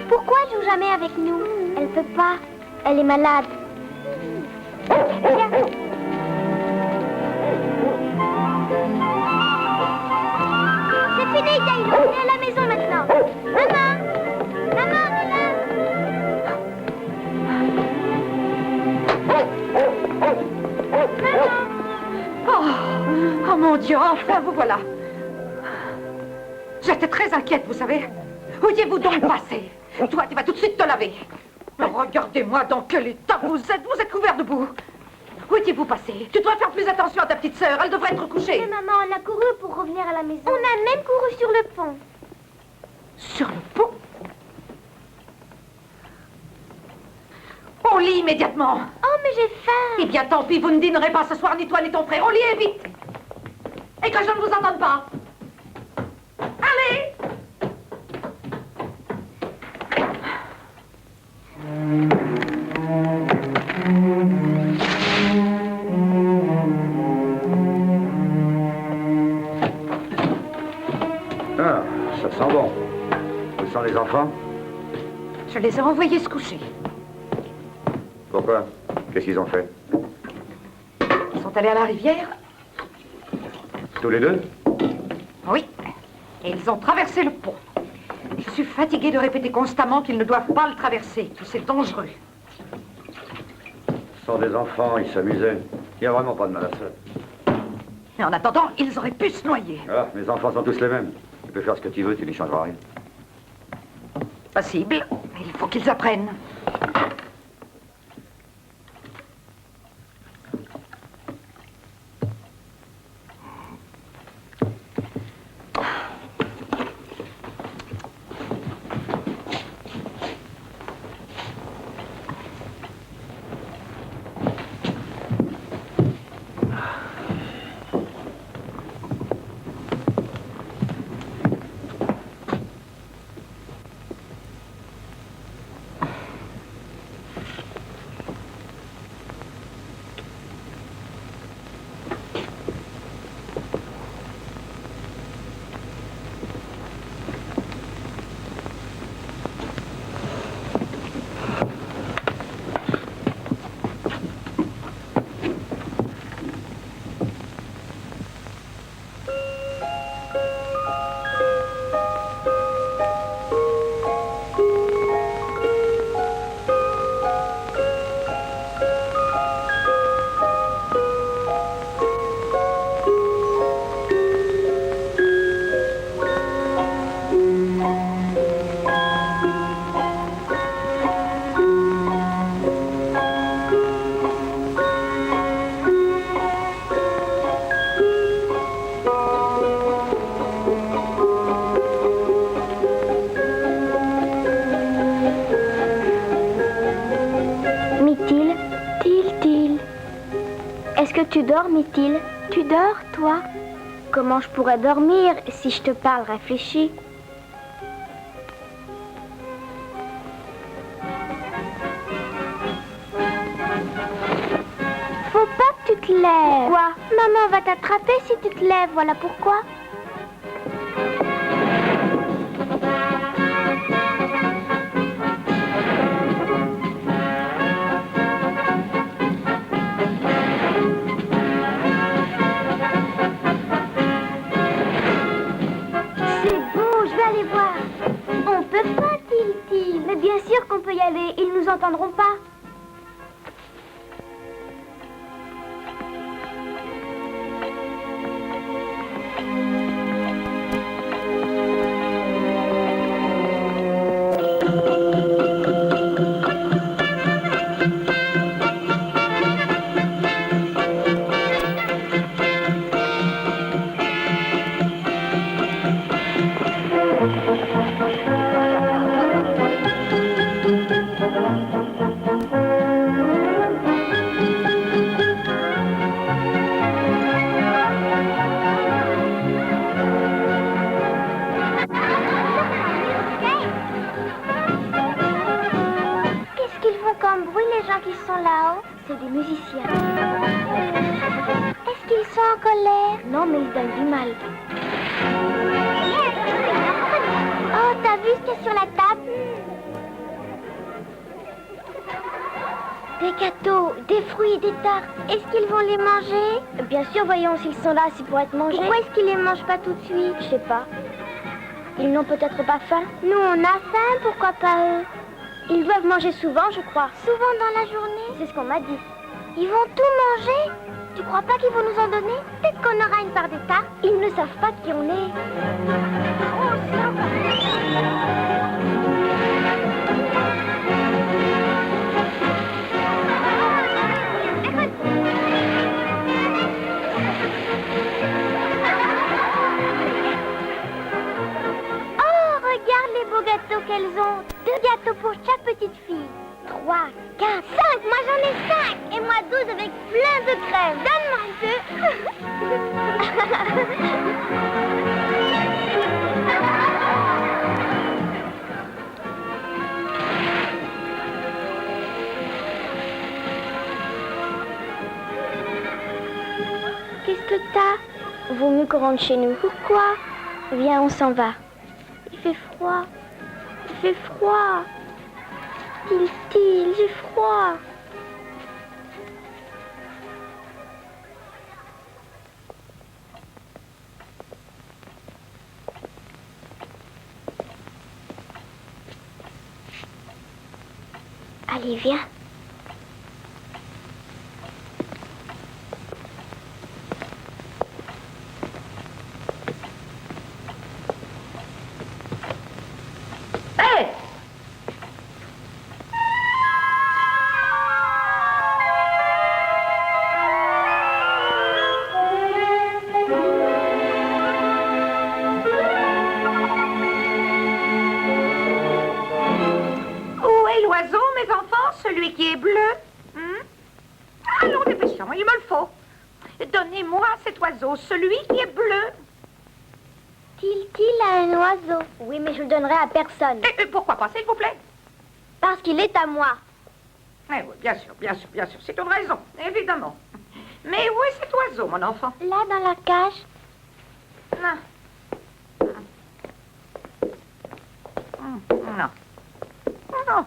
Pourquoi elle joue jamais avec nous? Elle peut pas. Elle est malade. Viens. C'est fini, Taylor. On est à la maison maintenant. Maman! Maman, on est là. Oh, oh mon Dieu, enfin vous voilà. J'étais très inquiète, vous savez. Où étiez-vous donc passé? Toi, tu vas tout de suite te laver. Regardez-moi dans quel état vous êtes couvert de boue. Où étiez-vous passé? Tu dois faire plus attention à ta petite sœur, elle devrait être couchée. Mais maman, on a couru pour revenir à la maison. On a même couru sur le pont. Sur le pont? Au lit immédiatement. Oh, mais j'ai faim. Eh bien, tant pis, vous ne dînerez pas ce soir, ni toi ni ton frère. Au lit et vite. Et que je ne vous entende pas. Allez! Ah, ça sent bon. Où sont les enfants? Je les ai envoyés se coucher. Pourquoi? Qu'est-ce qu'ils ont fait? Ils sont allés à la rivière? Tous les deux? Oui. Et ils ont traversé le pont. Je suis fatiguée de répéter constamment qu'ils ne doivent pas le traverser, que c'est dangereux. Ce sont des enfants, ils s'amusaient. Il n'y a vraiment pas de mal à ça. Mais en attendant, ils auraient pu se noyer. Ah, mes enfants sont tous les mêmes. Tu peux faire ce que tu veux, tu n'y changeras rien. Possible, mais il faut qu'ils apprennent. Tu dors, Mithil? Tu dors, toi? Comment je pourrais dormir si je te parle réfléchi? Faut pas que tu te lèves. Quoi? Maman va t'attraper si tu te lèves, voilà pourquoi. Allez voir. On peut pas, Tiltil. Mais bien sûr qu'on peut y aller. Ils nous entendront pas. Qui sont là-haut, c'est des musiciens. Est-ce qu'ils sont en colère? Non, mais ils donnent du mal. Oh, t'as vu ce qu'il y a sur la table? Des gâteaux, des fruits, des tartes. Est-ce qu'ils vont les manger? Bien sûr, voyons s'ils sont là, c'est pour être mangés. Pourquoi est-ce qu'ils les mangent pas tout de suite? Je sais pas. Ils n'ont peut-être pas faim. Nous, on a faim, pourquoi pas eux? Ils doivent manger souvent, je crois. Souvent dans la journée? C'est ce qu'on m'a dit. Ils vont tout manger? Tu crois pas qu'ils vont nous en donner? Peut-être qu'on aura une part des tartes. Ils ne savent pas qui on est. Oh, regarde les beaux gâteaux qu'elles ont. 2 gâteaux pour chaque petite fille. 3, 4, 5. Moi j'en ai 5. Et moi 12 avec plein de crème. Donne-moi un peu. Qu'est-ce que t'as? Vaut mieux qu'on rentre chez nous. Pourquoi? Viens, on s'en va. Il fait froid. Il fait froid. Tiltil, j'ai froid. Allez, viens. Celui qui est bleu. Allons, dépêchons, il me le faut. Donnez-moi cet oiseau, celui qui est bleu. Tiltil a un oiseau. Oui, mais je le donnerai à personne. Et pourquoi pas, s'il vous plaît? Parce qu'il est à moi. Eh oui, bien sûr, bien sûr, bien sûr. C'est une raison, évidemment. Mais où est cet oiseau, mon enfant? Là, dans la cage. Non. Non. Non.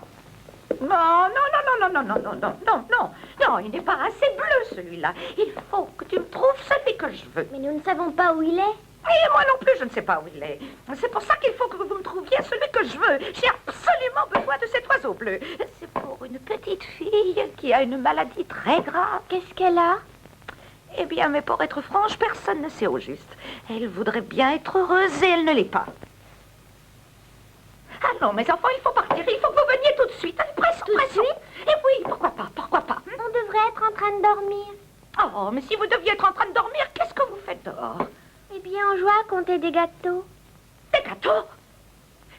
Non, non, non, non, non, non, non, non, non, non, non, il n'est pas assez bleu, celui-là. Il faut que tu me trouves celui que je veux. Mais nous ne savons pas où il est. Et moi non plus, je ne sais pas où il est. C'est pour ça qu'il faut que vous me trouviez celui que je veux. J'ai absolument besoin de cet oiseau bleu. C'est pour une petite fille qui a une maladie très grave. Qu'est-ce qu'elle a? Eh bien, mais pour être franche, personne ne sait au juste. Elle voudrait bien être heureuse et elle ne l'est pas. Allons, mes enfants, il faut partir. Il faut que vous veniez tout de suite. Allez, pressons, pressons. Et oui, pourquoi pas, pourquoi pas. On devrait être en train de dormir. Oh, mais si vous deviez être en train de dormir, qu'est-ce que vous faites dehors? Eh bien, on joue à compter des gâteaux. Des gâteaux?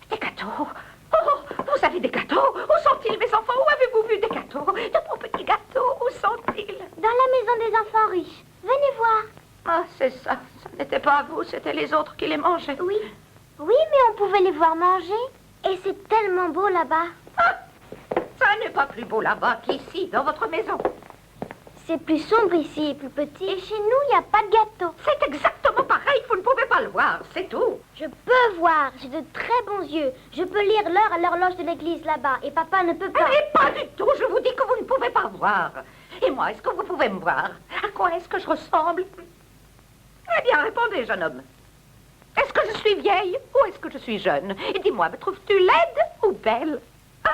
Des gâteaux? Oh, vous avez des gâteaux? gâteaux? Où sont-ils, mes enfants? Où avez-vous vu des gâteaux? De bons petits gâteaux, où sont-ils? Dans la maison des enfants riches. Venez voir. Ah, c'est ça. Ce n'était pas vous, c'était les autres qui les mangeaient. Oui. Oui, mais on pouvait les voir manger. Et c'est tellement beau là-bas. Ah, ça n'est pas plus beau là-bas qu'ici, dans votre maison. C'est plus sombre ici et plus petit. Et chez nous, il n'y a pas de gâteau. C'est exactement pareil, vous ne pouvez pas le voir, c'est tout. Je peux voir, j'ai de très bons yeux. Je peux lire l'heure à l'horloge de l'église là-bas. Et papa ne peut pas. Mais pas du tout, je vous dis que vous ne pouvez pas voir. Et moi, est-ce que vous pouvez me voir? À quoi est-ce que je ressemble? Eh bien, répondez, jeune homme. Est-ce que je suis vieille ou est-ce que je suis jeune? Et dis-moi, me trouves-tu laide ou belle? Hein?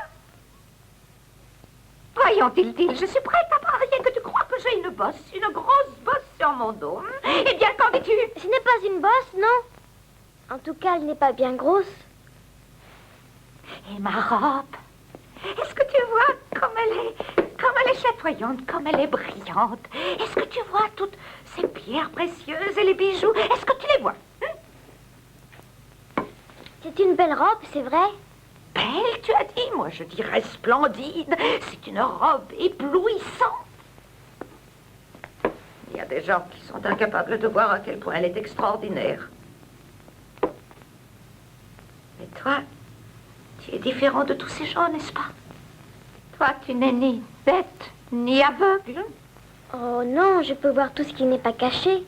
Voyons, Tiltil, je suis prête à parier que tu crois que j'ai une bosse, une grosse bosse sur mon dos. Eh bien, qu'en dis-tu? Ce n'est pas une bosse, non. En tout cas, elle n'est pas bien grosse. Et ma robe? Est-ce que tu vois comme elle est chatoyante, comme elle est brillante? Est-ce que tu vois toutes ces pierres précieuses et les bijoux? Est-ce que tu les vois? C'est une belle robe, c'est vrai. Belle, tu as dit? Moi, je dirais splendide. C'est une robe éblouissante. Il y a des gens qui sont incapables de voir à quel point elle est extraordinaire. Mais toi, tu es différent de tous ces gens, n'est-ce pas? Toi, tu n'es ni bête, ni aveugle. Oh non, je peux voir tout ce qui n'est pas caché.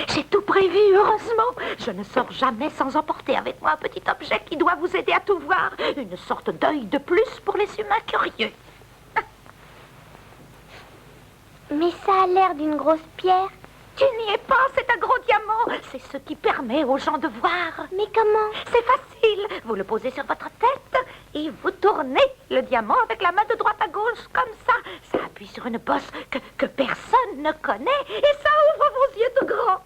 J'ai tout prévu, heureusement. Je ne sors jamais sans emporter avec moi un petit objet qui doit vous aider à tout voir. Une sorte d'œil de plus pour les humains curieux. Mais ça a l'air d'une grosse pierre. Tu n'y es pas, c'est un gros diamant. C'est ce qui permet aux gens de voir. Mais comment? C'est facile. Vous le posez sur votre tête et vous tournez le diamant avec la main de droite à gauche, comme ça. Ça appuie sur une bosse que personne ne connaît et ça ouvre vos yeux tout grands.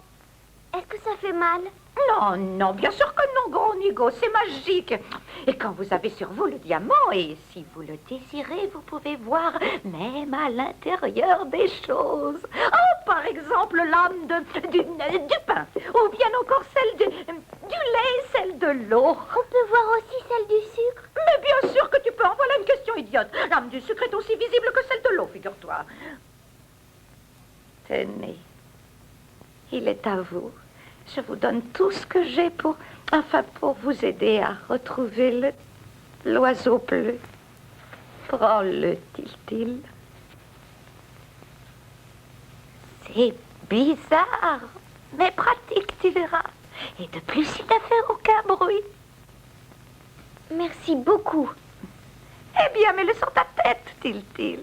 Est-ce que ça fait mal? Non, non, bien sûr que non, gros Nigo, c'est magique. Et quand vous avez sur vous le diamant, et si vous le désirez, vous pouvez voir même à l'intérieur des choses. Oh, par exemple, l'âme du pain, ou bien encore celle du lait, celle de l'eau. On peut voir aussi celle du sucre. Mais bien sûr que tu peux, en voilà une question idiote. L'âme du sucre est aussi visible que celle de l'eau, figure-toi. Tenez, il est à vous. Je vous donne tout ce que j'ai pour vous aider à retrouver l'oiseau bleu. Prends-le, Tiltil. C'est bizarre, mais pratique, tu verras. Et de plus, il n'a fait aucun bruit. Merci beaucoup. Eh bien, mets-le sur ta tête, Tiltil.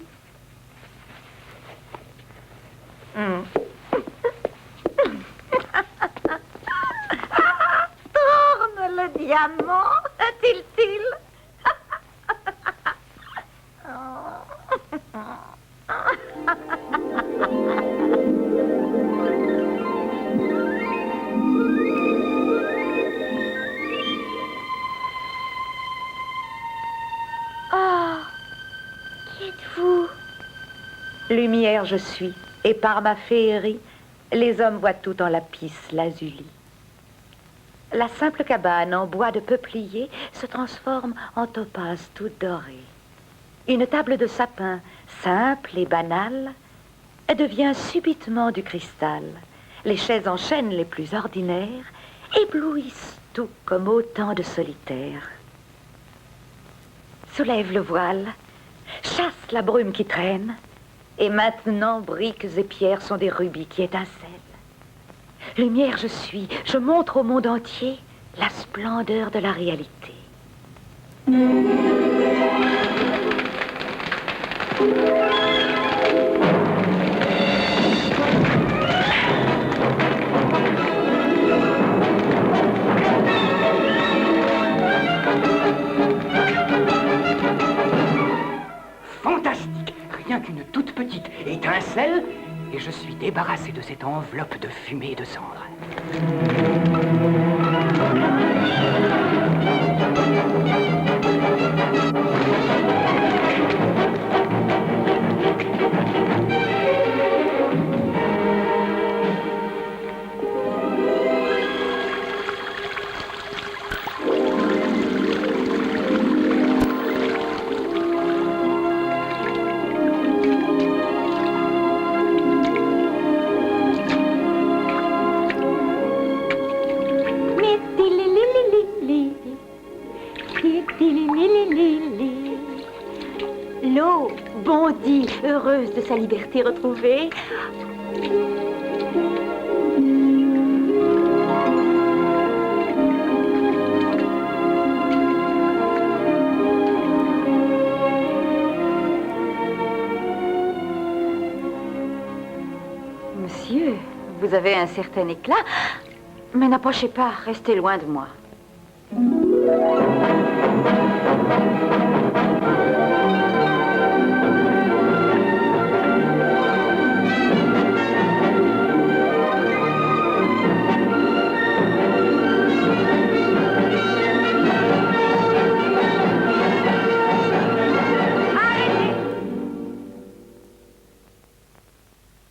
Tourne le diamant, Tiltil. Oh, qui êtes-vous? Lumière je suis, et par ma féerie, les hommes voient tout en lapis lazuli. La simple cabane en bois de peuplier se transforme en topaze tout dorée. Une table de sapin, simple et banale, devient subitement du cristal. Les chaises en chêne les plus ordinaires éblouissent tout comme autant de solitaires. Soulève le voile, chasse la brume qui traîne, et maintenant briques et pierres sont des rubis qui étincellent. Lumière je suis, je montre au monde entier la splendeur de la réalité. Fantastique! Rien qu'une toute petite étincelle, et je suis débarrassé de cette enveloppe de fumée et de cendres. L'eau bondit, heureuse de sa liberté retrouvée. Monsieur, vous avez un certain éclat, mais n'approchez pas, restez loin de moi.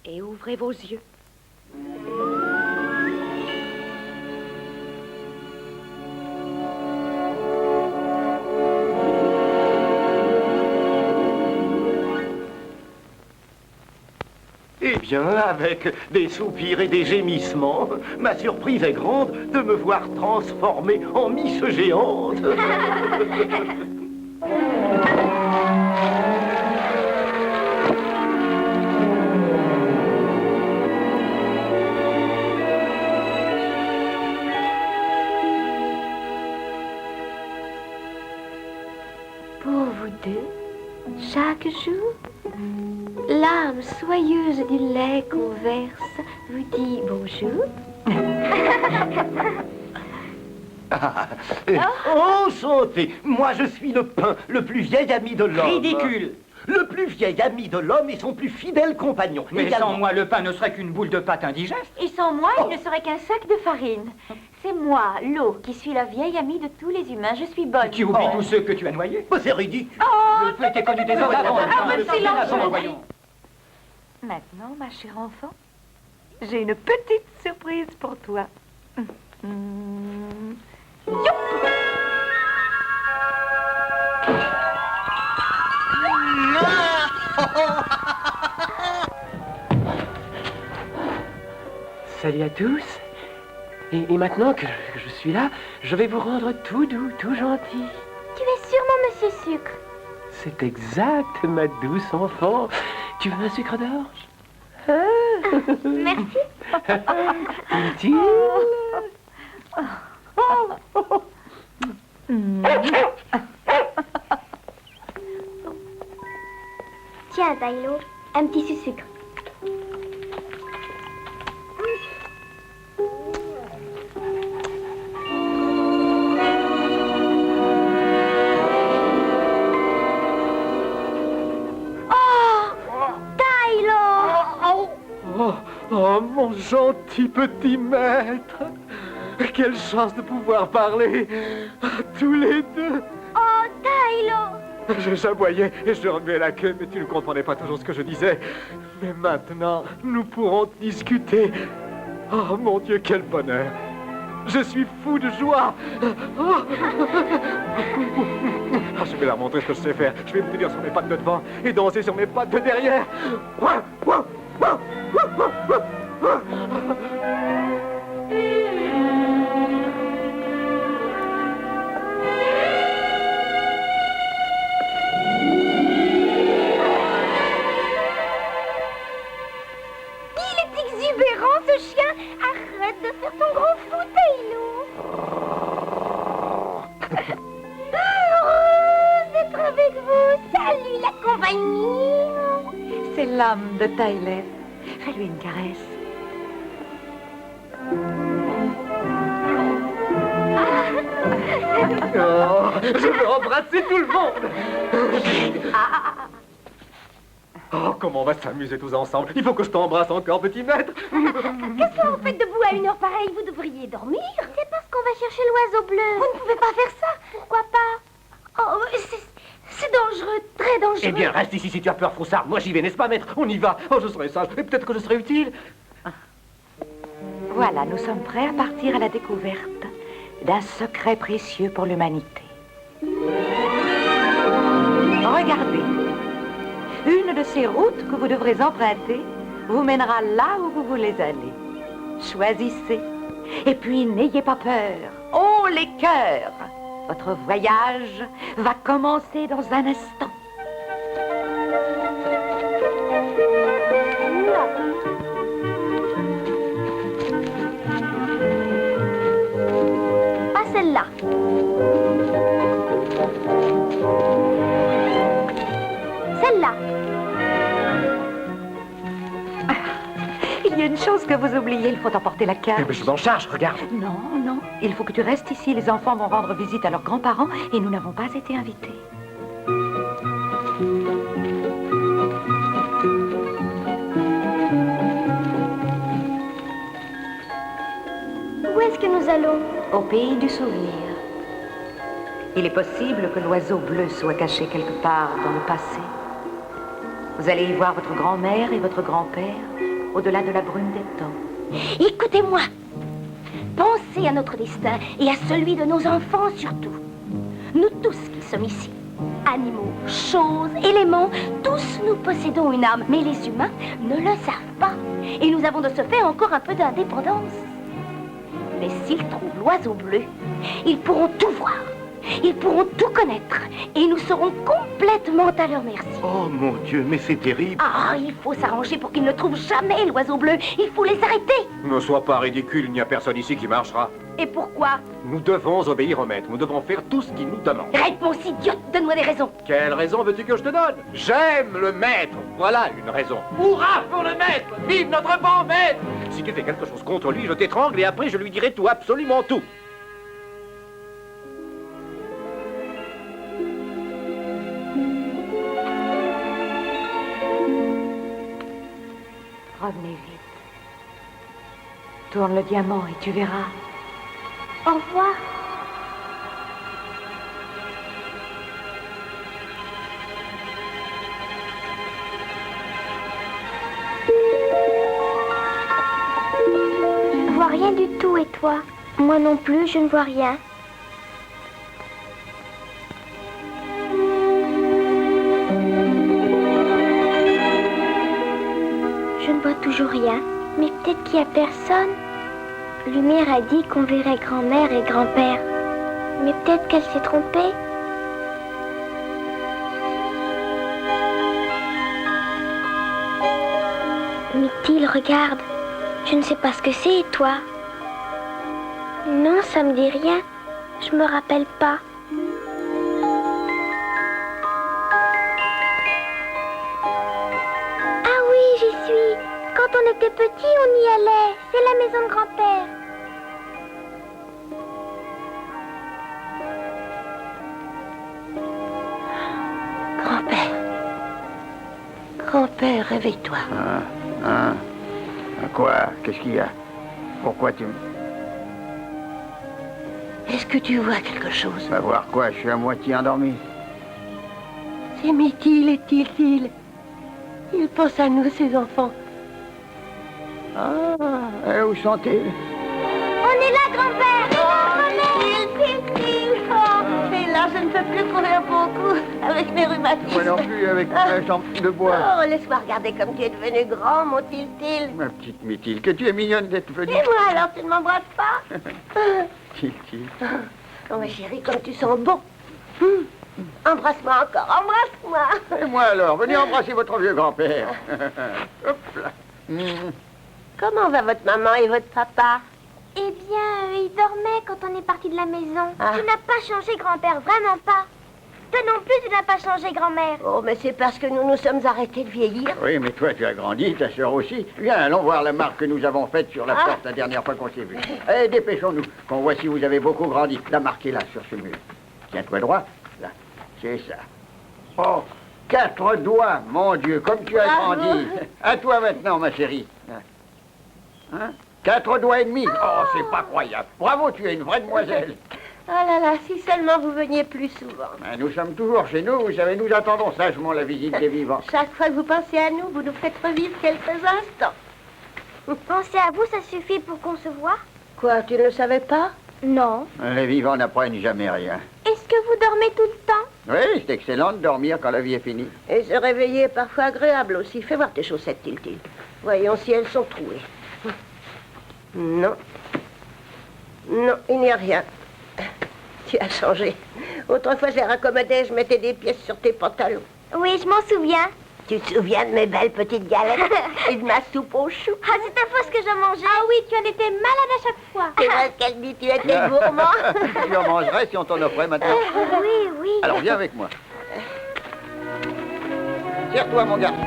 Et ouvrez vos yeux. Eh bien, avec des soupirs et des gémissements, ma surprise est grande de me voir transformée en miche géante. Pour vous deux, chaque jour, l'âme soyeuse du lait qu'on verse vous dit bonjour. Enchanté. Moi, je suis le pain, le plus vieil ami de l'homme. Ridicule. Le plus vieil ami de l'homme et son plus fidèle compagnon. Mais Également- sans moi, le pain ne serait qu'une boule de pâte indigeste. Et sans moi, il ne serait qu'un sac de farine. C'est moi, l'eau, qui suis la vieille amie de tous les humains. Je suis bonne. Tu oublies tous ceux que tu as noyés. Oh, c'est ridicule. Le feu était connu des hommes avant. silence, Voyons. Maintenant, ma chère enfant, j'ai une petite surprise pour toi. Salut à tous. Et maintenant que je suis là, je vais vous rendre tout doux, tout gentil. Tu es sûrement Monsieur Sucre. C'est exact, ma douce enfant. Tu veux un sucre d'orge? Merci. Utile. Tiens, Tylo, un petit sucre. Oh, mon gentil petit maître. Quelle chance de pouvoir parler à tous les deux. Oh, Tylo! J'aboyais et je remuais la queue, mais tu ne comprenais pas toujours ce que je disais. Mais maintenant, nous pourrons discuter. Oh, mon Dieu, quel bonheur. Je suis fou de joie. Oh. Ah, je vais leur montrer ce que je sais faire. Je vais me tenir sur mes pattes de devant et danser sur mes pattes de derrière. Il est exubérant, ce chien. Arrête de faire ton gros fou, Tylo. Heureuse d'être avec vous. Salut, la compagnie. C'est l'âme de Tyler. Fais-lui une caresse. Oh, je veux embrasser tout le monde. Oh, comment on va s'amuser tous ensemble. Il faut que je t'embrasse encore, petit maître. Qu'est-ce que vous faites debout à une heure pareille? Vous devriez dormir. C'est parce qu'on va chercher l'oiseau bleu. Vous ne pouvez pas faire ça. Pourquoi pas? Oh, c'est dangereux, très dangereux. Eh bien, reste ici si tu as peur, Froussard. Moi, j'y vais, n'est-ce pas, maître? On y va. Oh, je serai sage. Et peut-être que je serai utile. Voilà, nous sommes prêts à partir à la découverte d'un secret précieux pour l'humanité. Regardez, une de ces routes que vous devrez emprunter vous mènera là où vous voulez aller. Choisissez, et puis n'ayez pas peur. Oh, les cœurs! Votre voyage va commencer dans un instant. Pas celle-là. Celle-là. Il y a une chose que vous oubliez, il faut emporter la cage. Eh ben, je m'en charge, regarde. Non, non, il faut que tu restes ici. Les enfants vont rendre visite à leurs grands-parents et nous n'avons pas été invités. Où est-ce que nous allons? Au pays du souvenir. Il est possible que l'oiseau bleu soit caché quelque part dans le passé. Vous allez y voir votre grand-mère et votre grand-père au-delà de la brume des temps. Écoutez-moi. Pensez à notre destin et à celui de nos enfants surtout. Nous tous qui sommes ici, animaux, choses, éléments, tous nous possédons une âme, mais les humains ne le savent pas. Et nous avons de ce fait encore un peu d'indépendance. Mais s'ils trouvent l'oiseau bleu, ils pourront tout voir. Ils pourront tout connaître. Et nous serons complètement à leur merci. Oh mon Dieu, mais c'est terrible. Ah, il faut s'arranger pour qu'ils ne trouvent jamais l'oiseau bleu. Il faut les arrêter. Ne sois pas ridicule, il n'y a personne ici qui marchera. Et pourquoi? Nous devons obéir au maître, nous devons faire tout ce qu'il nous demande. Réponse idiote, donne-moi des raisons. Quelle raison veux-tu que je te donne? J'aime le maître, voilà une raison. Hurrah pour le maître! Vive notre bon maître! Si tu fais quelque chose contre lui, je t'étrangle et après je lui dirai tout, absolument tout. Revenez vite. Tourne le diamant et tu verras. Au revoir. Je ne vois rien du tout, et toi? Moi non plus, je ne vois rien. Je ne vois toujours rien, mais peut-être qu'il n'y a personne. Lumière a dit qu'on verrait grand-mère et grand-père. Mais peut-être qu'elle s'est trompée. Mithil, regarde. Je ne sais pas ce que c'est, et toi? Non, ça me dit rien. Je me rappelle pas. Ah oui, j'y suis. Quand on était petit, on y allait. C'est la maison de grand-père. Grand-père. Grand-père, réveille-toi. Quoi? Qu'est-ce qu'il y a? Pourquoi tu me... Est-ce que tu vois quelque chose? vas voir quoi? Je suis à moitié endormi. C'est Mithil et Tiltil. Ils pensent à nous, ces enfants. Ah, et où sont-ils? On est là, grand-père. Et là, je ne peux plus courir beaucoup avec mes rhumatismes. Moi non plus, avec ma jambe de bois. Oh, laisse-moi regarder comme tu es devenu grand, mon Tiltil. Ma petite Mithil, que tu es mignonne d'être venue. Et moi, alors, tu ne m'embrasses pas? Tiltil. Oh, ma chérie, comme tu sens bon. Embrasse-moi encore, embrasse-moi. Et moi alors, venez embrasser votre vieux grand-père. Hop là. Comment va votre maman et votre papa? Eh bien, il dormait quand on est parti de la maison. Ah. Tu n'as pas changé, grand-père, vraiment pas. Toi non plus, tu n'as pas changé, grand-mère. Oh, mais c'est parce que nous nous sommes arrêtés de vieillir. Oui, mais toi, tu as grandi, ta sœur aussi. Viens, allons voir la marque que nous avons faite sur la porte la dernière fois qu'on s'est vu. Allez, dépêchons-nous, qu'on voit si vous avez beaucoup grandi. La marque est là, sur ce mur. Tiens-toi droit. Là, c'est ça. Oh, 4 doigts, mon Dieu, comme tu as grandi. À toi maintenant, ma chérie. Hein? 4 doigts et demi. Oh, c'est pas croyable. Bravo, tu es une vraie demoiselle. Oh là là, si seulement vous veniez plus souvent. Nous sommes toujours chez nous, vous savez, nous attendons sagement la visite des vivants. Chaque fois que vous pensez à nous, vous nous faites revivre quelques instants. Penser à vous, ça suffit pour qu'on se voie? Quoi, tu ne le savais pas? Non. Les vivants n'apprennent jamais rien. Est-ce que vous dormez tout le temps? Oui, c'est excellent de dormir quand la vie est finie. Et se réveiller est parfois agréable aussi. Fais voir tes chaussettes, Tiltil. Voyons si elles sont trouées. Non. Non, il n'y a rien. tu as changé. Autrefois, je les raccommodais, je mettais des pièces sur tes pantalons. Oui, je m'en souviens. Tu te souviens de mes belles petites galettes et de ma soupe aux choux? Ah, c'était faux ce que je mangeais. Ah oui, tu en étais malade à chaque fois. C'est vrai ce qu'elle dit, tu étais gourmand. Tu en mangerais si on t'en offrait maintenant. Oui, oui. Alors viens avec moi. Tire-toi, mon garçon.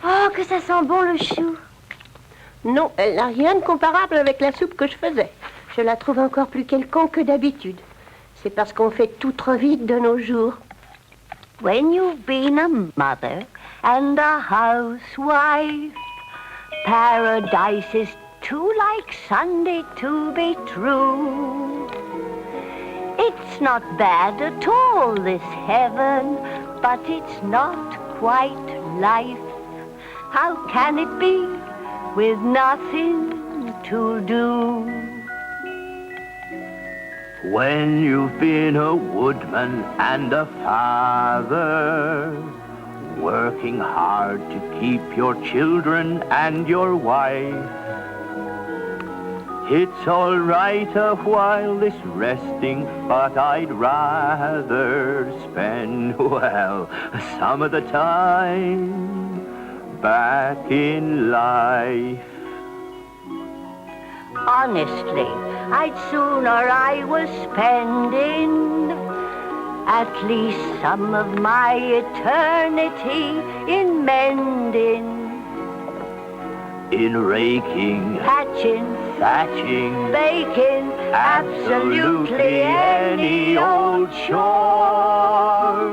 Oh, que ça sent bon le chou. Non, elle n'a rien de comparable avec la soupe que je faisais. Je la trouve encore plus quelconque que d'habitude. C'est parce qu'on fait tout trop vite de nos jours. When you've been a mother and a housewife, paradise is too like Sunday to be true. It's not bad at all, this heaven, but it's not quite life. How can it be with nothing to do? When you've been a woodman and a father, working hard to keep your children and your wife, it's all right a while this resting, but I'd rather spend, well, some of the time back in life. Honestly, I'd sooner I was spending at least some of my eternity in mending, in raking, hatching, thatching, baking, absolutely any old chore.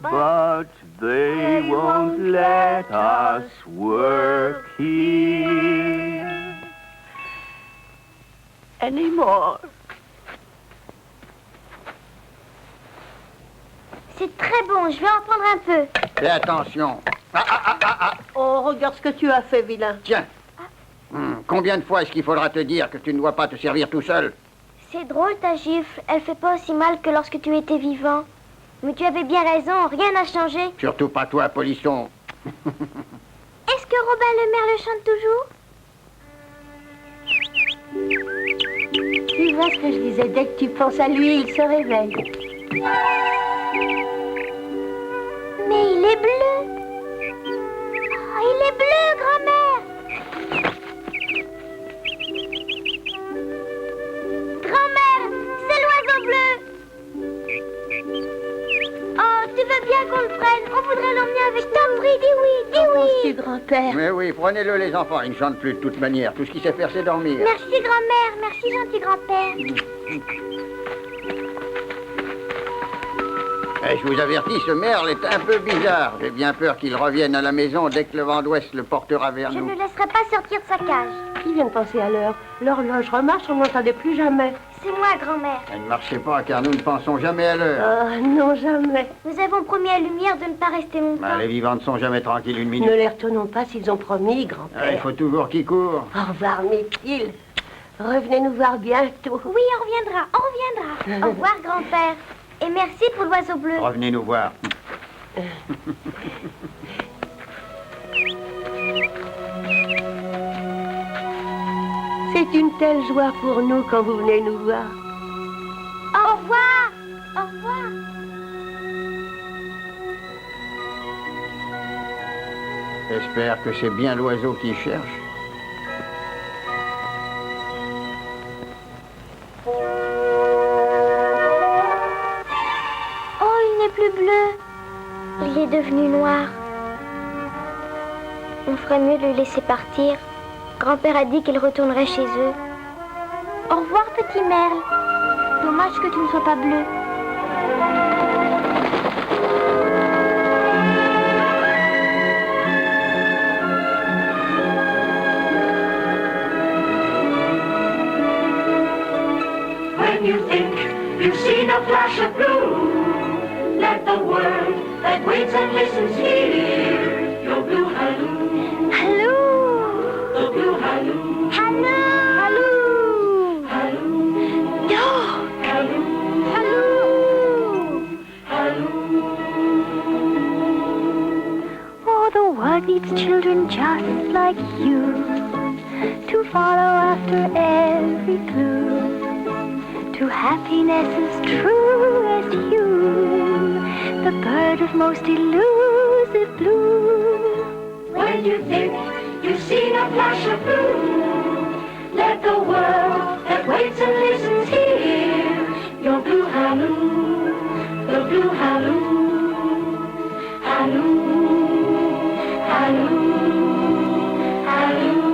But they won't let us work here anymore. C'est très bon, je vais en prendre un peu. Fais attention. Oh, regarde ce que tu as fait, vilain. Tiens. Combien de fois est-ce qu'il faudra te dire que tu ne dois pas te servir tout seul? C'est drôle ta gifle, elle fait pas aussi mal que lorsque tu étais vivant. Mais tu avais bien raison, rien n'a changé. Surtout pas toi, Polisson. Est-ce que Robin le Maire le chante toujours? Tu vois ce que je disais, dès que tu penses à lui, il se réveille. Mais il est bleu. Oh, il est bleu, grand-mère. Grand-mère, c'est l'oiseau bleu. Oh, tu veux bien qu'on le prenne? On voudrait l'emmener avec nous. Je t'en prie, dis oui, dis oui. Penses-tu, grand-père? Mais oui, prenez-le, les enfants. Il ne chante plus de toute manière. Tout ce qu'il sait faire, c'est dormir. Merci, grand-mère. Merci, gentil grand-père. Eh, je vous avertis, ce merle est un peu bizarre. J'ai bien peur qu'il revienne à la maison dès que le vent d'ouest le portera vers Je nous. ne le laisserai pas sortir de sa cage. Qui vient de penser à l'heure? L'horloge remarche, on n'entendait plus jamais. C'est moi, grand-mère. Elle ne marchez pas, car nous ne pensons jamais à l'heure. Oh, non, jamais. Nous avons promis à Lumière de ne pas rester longtemps. Les vivants ne sont jamais tranquilles une minute. Ne les retenons pas s'ils ont promis, grand-père. Il faut toujours qu'ils courent. Au revoir, Métil. Revenez nous voir bientôt. Oui, on reviendra, on reviendra. Au revoir, grand-père. Et merci pour l'oiseau bleu. Revenez nous voir. C'est une telle joie pour nous quand vous venez nous voir. Au revoir. Au revoir. J'espère que c'est bien l'oiseau qui cherche. Oh, il n'est plus bleu. Il est devenu noir. On ferait mieux de le laisser partir. Grand-père a dit qu'il retournerait chez eux. Au revoir, petit merle. Dommage que tu ne sois pas bleu. When you think you've seen a flash of blue, let the world that waits and listens hear your blue halloo. Halloo! The blue halloo. Halloo! Halloo. Oh! Halloo. Halloo! Halloo. Oh, the world needs children just like you. after every clue to happiness as true as you, the bird of most elusive blue. When you think you've seen a flash of blue, let the world that waits and listens hear your blue halloo, the blue halloo, halloo, halloo, halloo.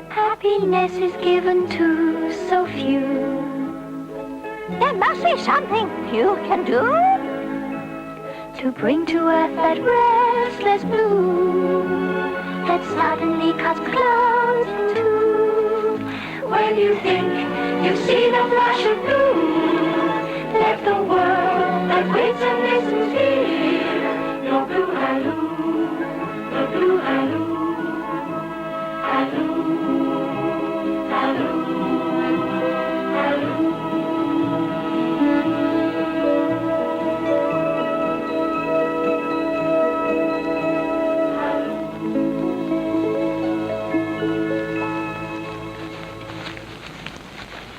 Happiness is given to so few. There must be something you can do To bring to earth that restless blue that suddenly cuts clouds in two. When you think you've seen a flash of blue, let the world that waits and listens hear your blue halloo, the blue halloo, halloo, halloo, halloo.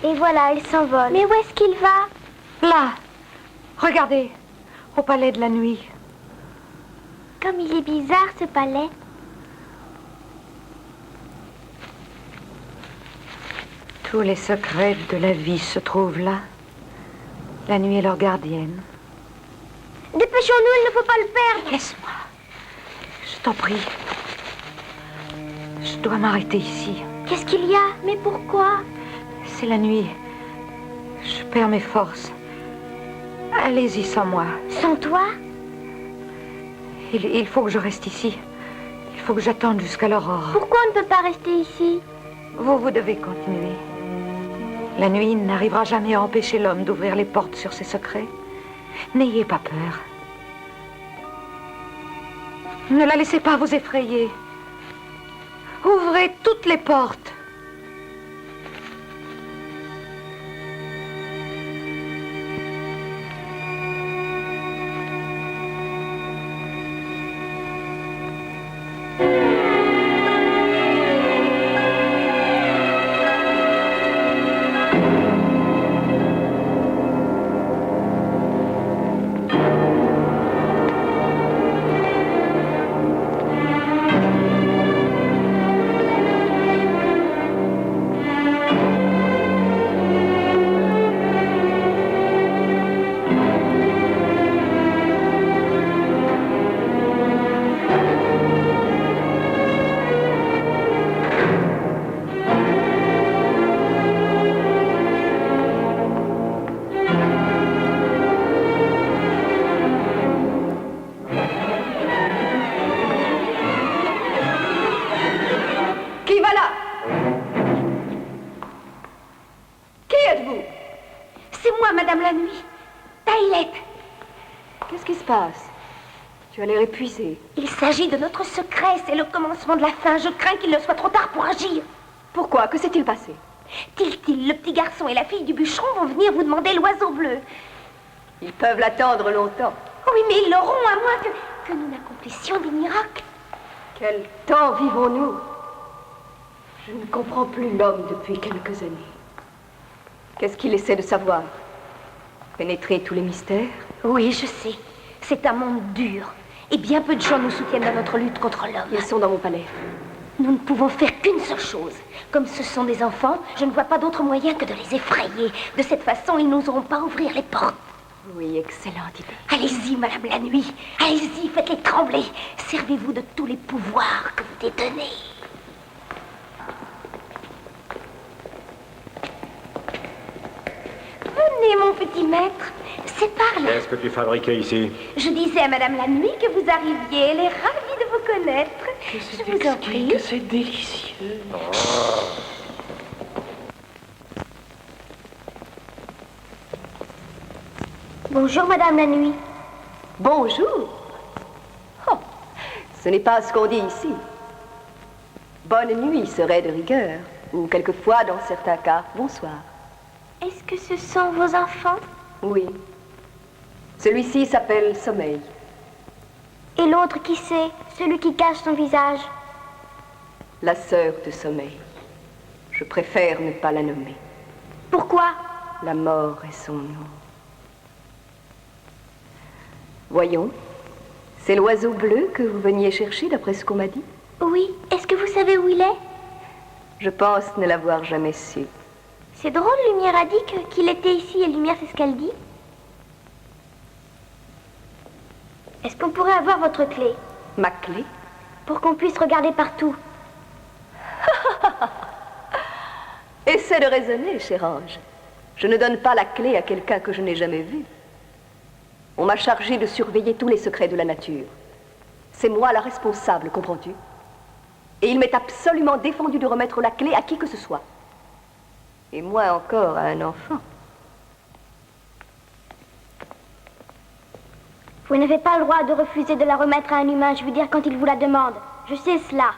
Et voilà, il s'envole. Mais où est-ce qu'il va? Là, regardez, au palais de la nuit. Comme il est bizarre, ce palais. Tous les secrets de la vie se trouvent là. La nuit est leur gardienne. Dépêchons-nous, il ne faut pas le perdre. Laisse-moi. Je t'en prie. Je dois m'arrêter ici. Qu'est-ce qu'il y a? Mais pourquoi? C'est la nuit. Je perds mes forces. Allez-y sans moi. Sans toi? Il faut que je reste ici. Il faut que j'attende jusqu'à l'aurore. Pourquoi on ne peut pas rester ici? Vous devez continuer. La nuit n'arrivera jamais à empêcher l'homme d'ouvrir les portes sur ses secrets. N'ayez pas peur. Ne la laissez pas vous effrayer. Ouvrez toutes les portes. Tu as l'air épuisé. Il s'agit de notre secret, c'est le commencement de la fin. Je crains qu'il ne soit trop tard pour agir. Pourquoi? Que s'est-il passé? Tiltil, le petit garçon et la fille du bûcheron vont venir vous demander l'oiseau bleu. Ils peuvent l'attendre longtemps. Oui, mais ils l'auront à moins que nous n'accomplissions des miracles. Quel temps vivons-nous? Je ne comprends plus l'homme depuis quelques années. Qu'est-ce qu'il essaie de savoir? Pénétrer tous les mystères? Oui, je sais. C'est un monde dur. Et bien peu de gens nous soutiennent dans notre lutte contre l'homme. Ils sont dans mon palais. Nous ne pouvons faire qu'une seule chose. Comme ce sont des enfants, je ne vois pas d'autre moyen que de les effrayer. De cette façon, ils n'oseront pas ouvrir les portes. Oui, excellente idée. Allez-y, Madame la Nuit. Allez-y, faites-les trembler. Servez-vous de tous les pouvoirs que vous détenez. Venez, mon petit maître. C'est par là. Qu'est-ce que tu fabriquais ici? Je disais à Madame la Nuit que vous arriviez. Elle est ravie de vous connaître. Je vous en prie. Que c'est délicieux. Bonjour, Madame la Nuit. Bonjour. Oh, ce n'est pas ce qu'on dit ici. Bonne nuit serait de rigueur. Ou quelquefois, dans certains cas, bonsoir. Est-ce que ce sont vos enfants? Oui. Celui-ci s'appelle Sommeil. Et l'autre, qui c'est? Celui qui cache son visage. La sœur de sommeil. Je préfère ne pas la nommer. Pourquoi? La mort est son nom. Voyons, c'est l'oiseau bleu que vous veniez chercher, d'après ce qu'on m'a dit? Oui. Est-ce que vous savez où il est? Je pense ne l'avoir jamais su. C'est drôle, Lumière a dit qu'il était ici, et Lumière, c'est ce qu'elle dit. Est-ce qu'on pourrait avoir votre clé? Ma clé? Pour qu'on puisse regarder partout. Essaie de raisonner, cher ange. Je ne donne pas la clé à quelqu'un que je n'ai jamais vu. On m'a chargé de surveiller tous les secrets de la nature. C'est moi la responsable, comprends-tu? Et il m'est absolument défendu de remettre la clé à qui que ce soit. Et moins encore à un enfant. Vous n'avez pas le droit de refuser de la remettre à un humain, je veux dire, quand il vous la demande. Je sais cela.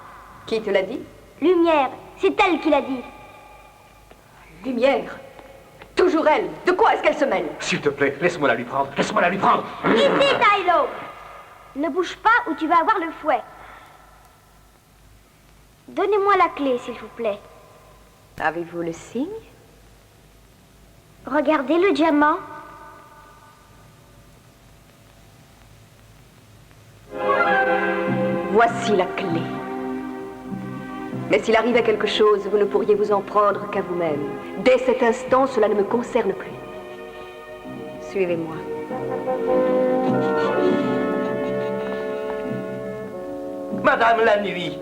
Qui te l'a dit? Lumière, c'est elle qui l'a dit. Lumière? Toujours elle. De quoi est-ce qu'elle se mêle? S'il te plaît, laisse-moi la lui prendre. Laisse-moi la lui prendre. Ici, Tylo! Ne bouge pas ou tu vas avoir le fouet. Donnez-moi la clé, s'il vous plaît. Avez-vous le signe? Regardez le diamant. Voici la clé. Mais s'il arrivait quelque chose, vous ne pourriez vous en prendre qu'à vous-même. Dès cet instant, cela ne me concerne plus. Suivez-moi. Madame la nuit,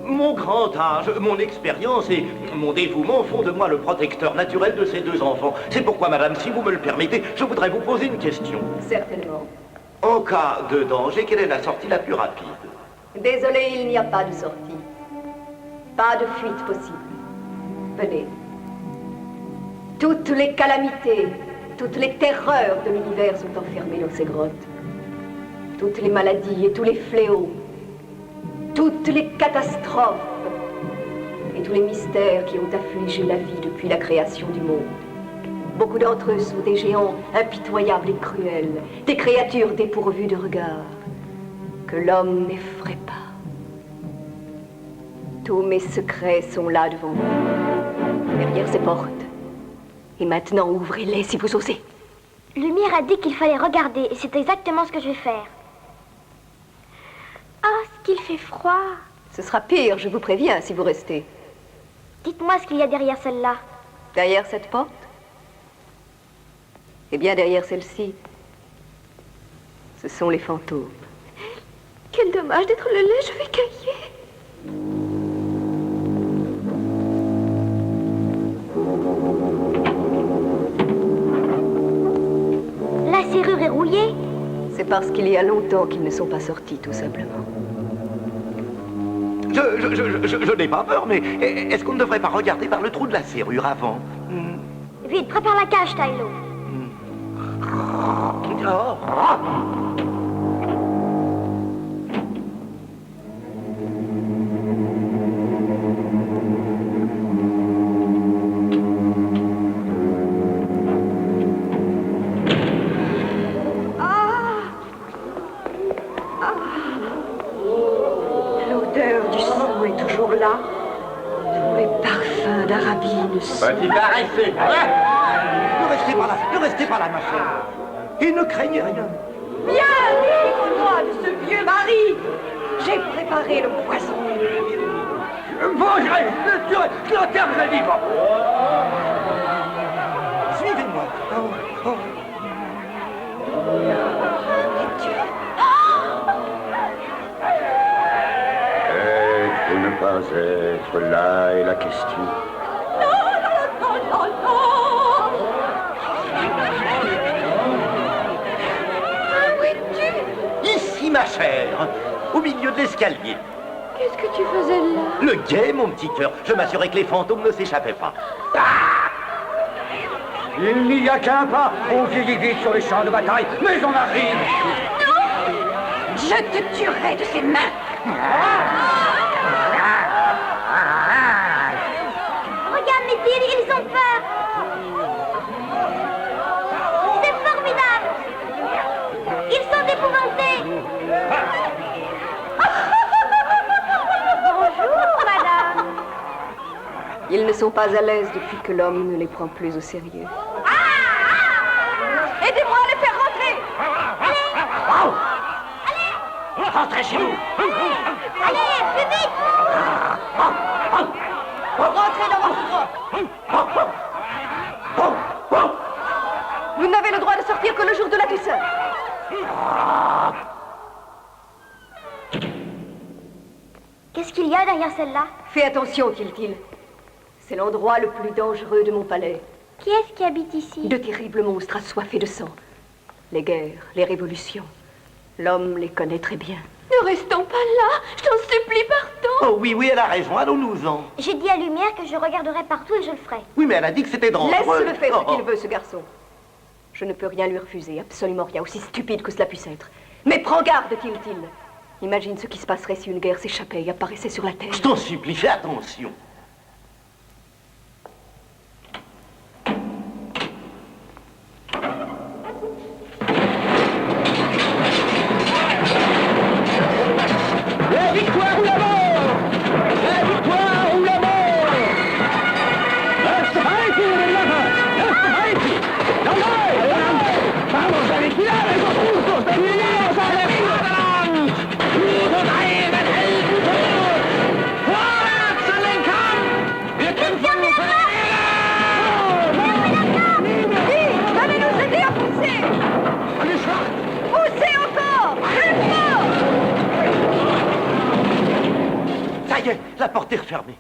mon grand âge, mon expérience et mon dévouement font de moi le protecteur naturel de ces deux enfants. C'est pourquoi, madame, si vous me le permettez, je voudrais vous poser une question. Certainement. En cas de danger, quelle est la sortie la plus rapide? Désolé, il n'y a pas de sortie. Pas de fuite possible. Venez. Toutes les calamités, toutes les terreurs de l'univers sont enfermées dans ces grottes. Toutes les maladies et tous les fléaux. Toutes les catastrophes. Et tous les mystères qui ont affligé la vie depuis la création du monde. Beaucoup d'entre eux sont des géants impitoyables et cruels. Des créatures dépourvues de regard. Que l'homme n'effraie pas. Tous mes secrets sont là devant vous, derrière ces portes. Et maintenant, ouvrez-les si vous osez. Lumière a dit qu'il fallait regarder, et c'est exactement ce que je vais faire. Ah, ce qu'il fait froid. Ce sera pire, je vous préviens, si vous restez. Dites-moi ce qu'il y a derrière celle-là. Derrière cette porte? Eh bien, derrière celle-ci, ce sont les fantômes. Quel dommage d'être le lait, je vais cueillir. La serrure est rouillée. C'est parce qu'il y a longtemps qu'ils ne sont pas sortis, tout simplement. Je n'ai pas peur, mais est-ce qu'on ne devrait pas regarder par le trou de la serrure avant? Vite, prépare la cage, Tylo. Oh. L'odeur du sang est toujours là. Tous les parfums d'Arabie ne sont... Petit arrêtez! Ne restez pas là, ne restez pas là, ma chère. Et ne craignez rien. Viens, délivre-moi de ce vieux mari. J'ai préparé le poison. Vengerez, le tuerai, je l'enterrerai vivant. Suivez-moi. Oh, oh. Être ou ne pas être, là est la question. Ici, ma chère, au milieu de l'escalier. Qu'est-ce que tu faisais là? Le guet, mon petit cœur. Je m'assurais que les fantômes ne s'échappaient pas. Il n'y a qu'un pas. On vieillit vite sur les champs de bataille, mais on arrive. Non! Je te tuerai de ses mains. Regarde, Métil, ils ont peur. C'est formidable. Ils sont épouvantés. sont pas à l'aise depuis que l'homme ne les prend plus au sérieux. Aidez-moi à les faire rentrer. Rentrez chez vous. Allez, plus vite! Rentrez dans votre grotte. Vous n'avez le droit de sortir que le jour de la Toussaint. Qu'est-ce qu'il y a derrière celle-là? Fais attention, Tiltil. C'est l'endroit le plus dangereux de mon palais. Qui est-ce qui habite ici? De terribles monstres assoiffés de sang. Les guerres, les révolutions. L'homme les connaît très bien. Ne restons pas là. Je t'en supplie, partons. Oh oui, oui, elle a raison. Allons-nous-en. J'ai dit à Lumière que je regarderai partout et je le ferai. Oui, mais elle a dit que c'était dangereux. Laisse-le faire ce qu'il veut, ce garçon. Je ne peux rien lui refuser, absolument rien, aussi stupide que cela puisse être. Mais prends garde, Tiltil. Imagine ce qui se passerait si une guerre s'échappait et apparaissait sur la Terre. Je t'en supplie, fais attention. La victoire ou la mort! La victoire ou la mort! Österreich oder Lacher! Österreich! Dabei! Vamos a liquidar esos justos terminados a la Vaterland! Unseren eigenen Heldentod! Vorwärts in den Kampf! Wir kämpfen für die Ehre! Vite, venez nous aider à pousser. Eine Schlacht! Poussez encore. Plus fort. Ça y est, la porte est refermée.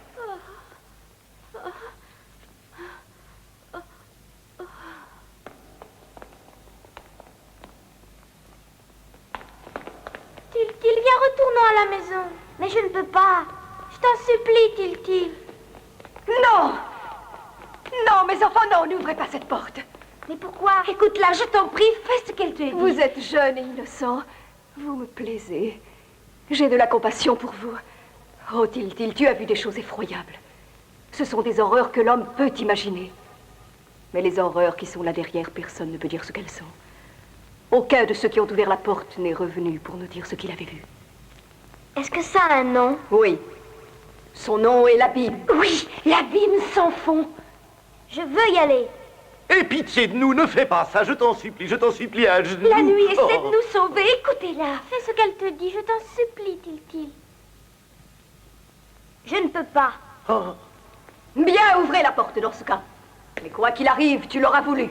Tiltil, viens, retournons à la maison. Mais je ne peux pas. Je t'en supplie, Tiltil. Non! Non, mes enfants, non, n'ouvrez pas cette porte. Mais pourquoi? Écoute-la, je t'en prie, fais ce qu'elle te dit. Vous êtes jeune et innocent. Vous me plaisez. J'ai de la compassion pour vous. Oh, Tiltil, tu as vu des choses effroyables. Ce sont des horreurs que l'homme peut imaginer. Mais les horreurs qui sont là derrière, personne ne peut dire ce qu'elles sont. Aucun de ceux qui ont ouvert la porte n'est revenu pour nous dire ce qu'il avait vu. Est-ce que ça a un nom? Oui. Son nom est l'abîme. Oui, l'abîme sans fond. Je veux y aller. Aie pitié de nous, ne fais pas ça, je t'en supplie à genoux. La nuit essaie Oh. de nous sauver, écoutez-la. Fais ce qu'elle te dit, je t'en supplie, Tiltil. Je ne peux pas. Oh. Bien, ouvrez la porte dans ce cas. Mais quoi qu'il arrive, tu l'auras voulu.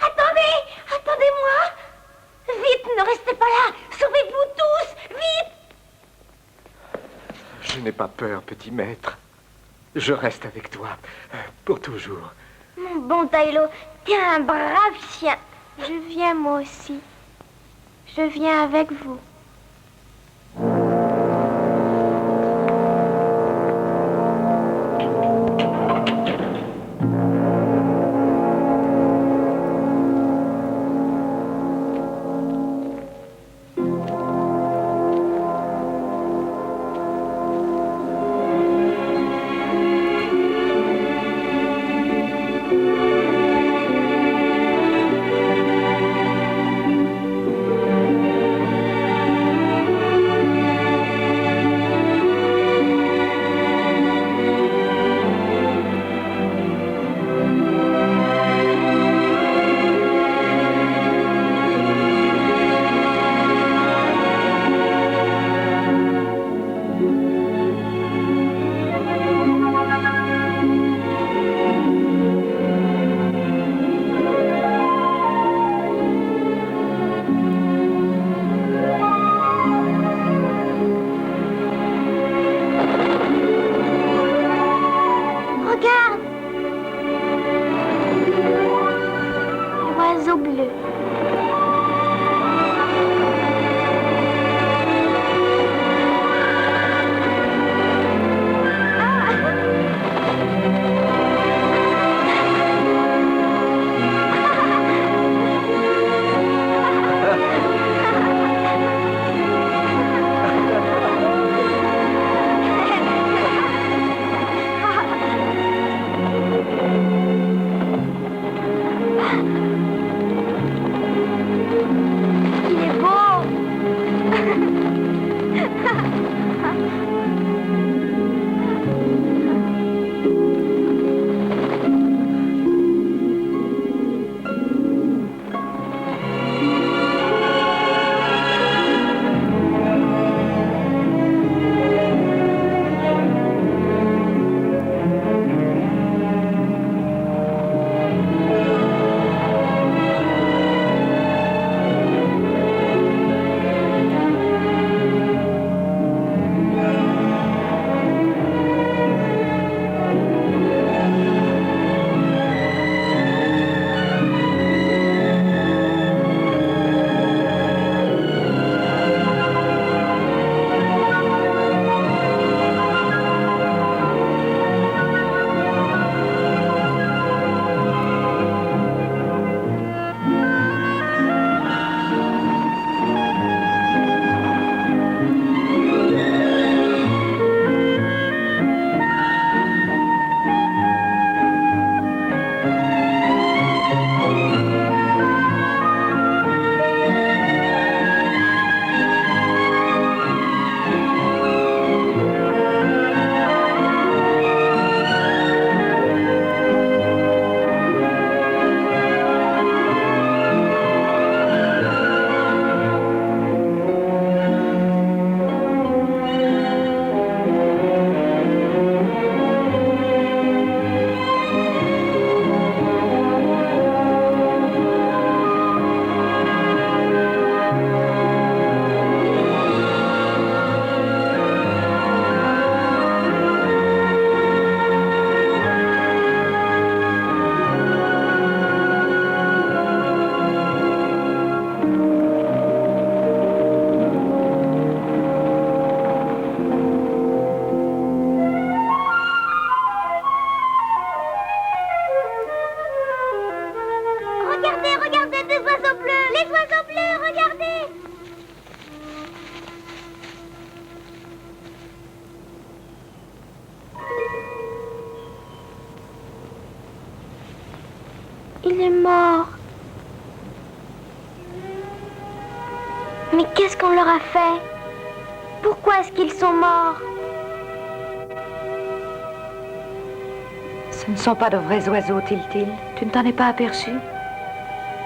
Attendez, attendez-moi. Vite, ne restez pas là. Sauvez-vous tous, vite. Je n'ai pas peur, petit maître. Je reste avec toi, pour toujours. Mon bon Tylo, t'es un brave chien. Je viens moi aussi. Je viens avec vous. Il est mort. Mais qu'est-ce qu'on leur a fait? Pourquoi est-ce qu'ils sont morts? Ce ne sont pas de vrais oiseaux, Tiltil. Tu ne t'en es pas aperçu?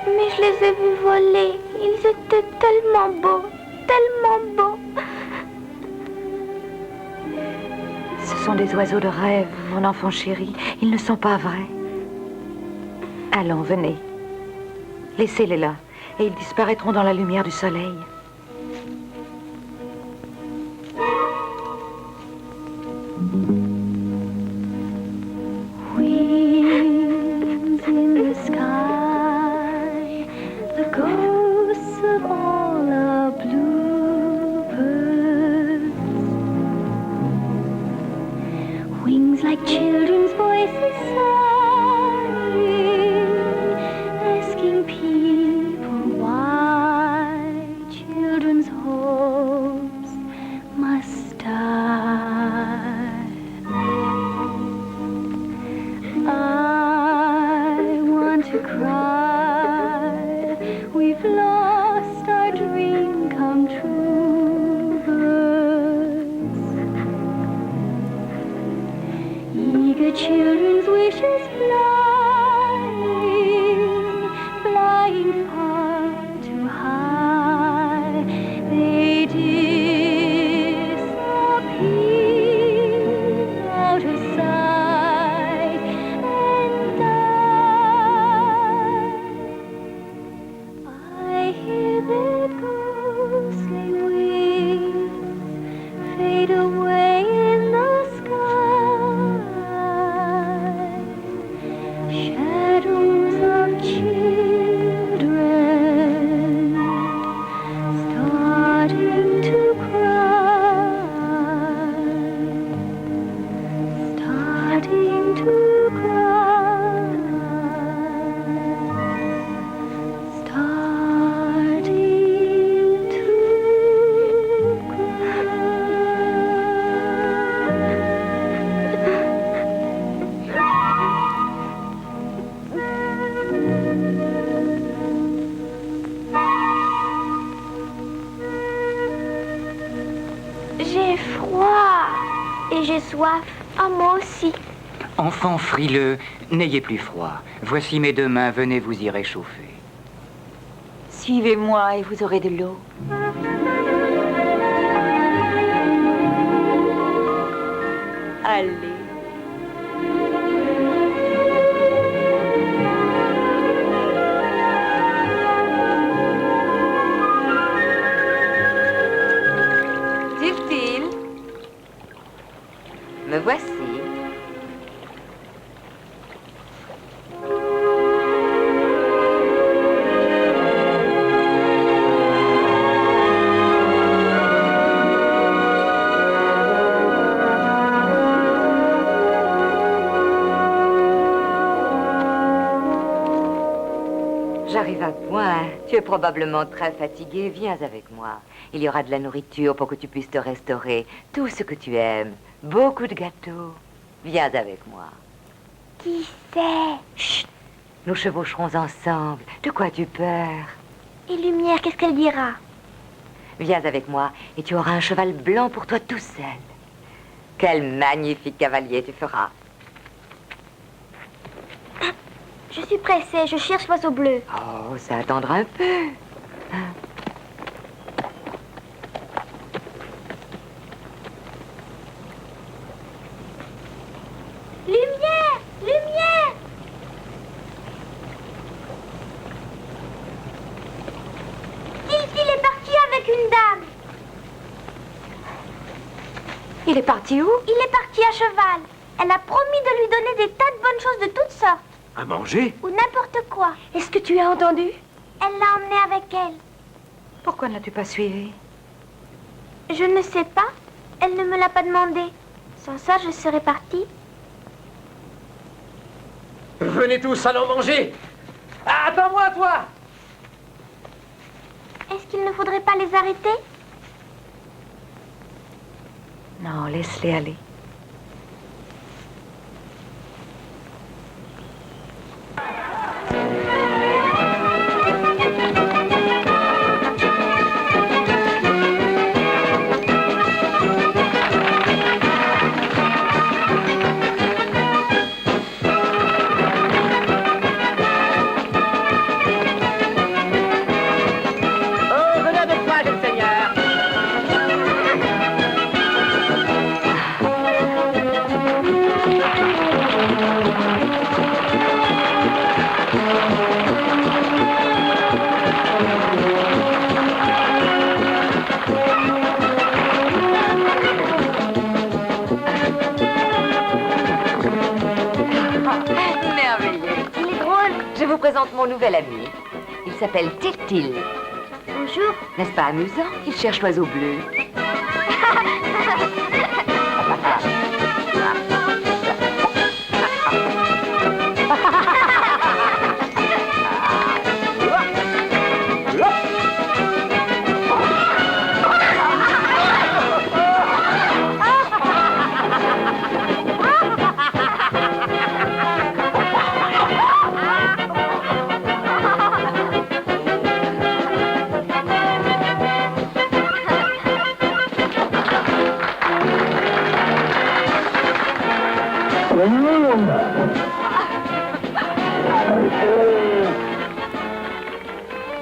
Mais je les ai vus voler. Ils étaient tellement beaux, tellement beaux. Ce sont des oiseaux de rêve, mon enfant chéri. Ils ne sont pas vrais. Allons, venez. Laissez-les là, et ils disparaîtront dans la lumière du soleil. Wings in the sky, the ghosts of all our bluebirds. Wings like children's voices sighing, asking people why children's hopes must die. I want to cry. We've lost our dream come true. Birds, eager children's wishes flying, flying far too high. They disappear out of sight, and I hear their ghostly wings fade away in the sky. Shadows of children starting to cry, starting to cry, starting to J'ai froid et j'ai soif. Ah, moi aussi. Enfant frileux, n'ayez plus froid. Voici mes 2 mains, venez vous y réchauffer. Suivez-moi et vous aurez de l'eau. Allez. Tiltil, me voici. J'arrive à point. Tu es probablement très fatigué. Viens avec moi. Il y aura de la nourriture pour que tu puisses te restaurer. Tout ce que tu aimes. Beaucoup de gâteaux. Viens avec moi. Qui c'est? Chut. Nous chevaucherons ensemble. De quoi as-tu peur? Et Lumière, qu'est-ce qu'elle dira? Viens avec moi et tu auras un cheval blanc pour toi tout seul. Quel magnifique cavalier tu feras. Je suis pressée, je cherche l'oiseau bleu. Oh, ça attendra un peu. Lumière! Lumière! Tiltil est parti avec une dame. Il est parti où? Il est parti à cheval. Elle a promis de lui donner des tas de bonnes choses de toutes sortes. À manger? Ou n'importe quoi. Est-ce que tu as entendu? Elle l'a emmené avec elle. Pourquoi ne l'as-tu pas suivi? Je ne sais pas. Elle ne me l'a pas demandé. Sans ça, je serais partie. Venez tous, allons manger. Attends-moi, toi. Est-ce qu'il ne faudrait pas les arrêter? Non, laisse-les aller. présente mon nouvel ami. Il s'appelle Tiltil. Bonjour. N'est-ce pas amusant qu'il cherche l'oiseau bleu?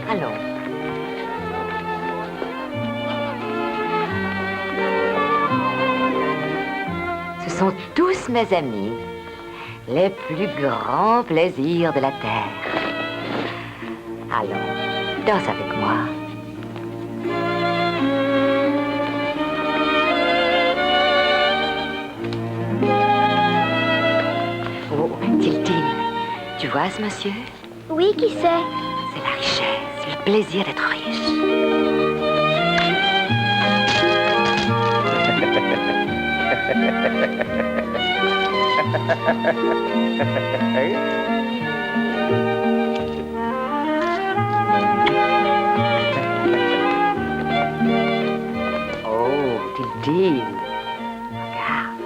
Allons. Ce sont tous mes amis. Les plus grands plaisirs de la terre. Allons, danse avec moi. Oh, Tiltil, tu vois ce monsieur? Oui, qui c'est? C'est la richesse, le plaisir d'être riche. Oh, Tiltil, regarde.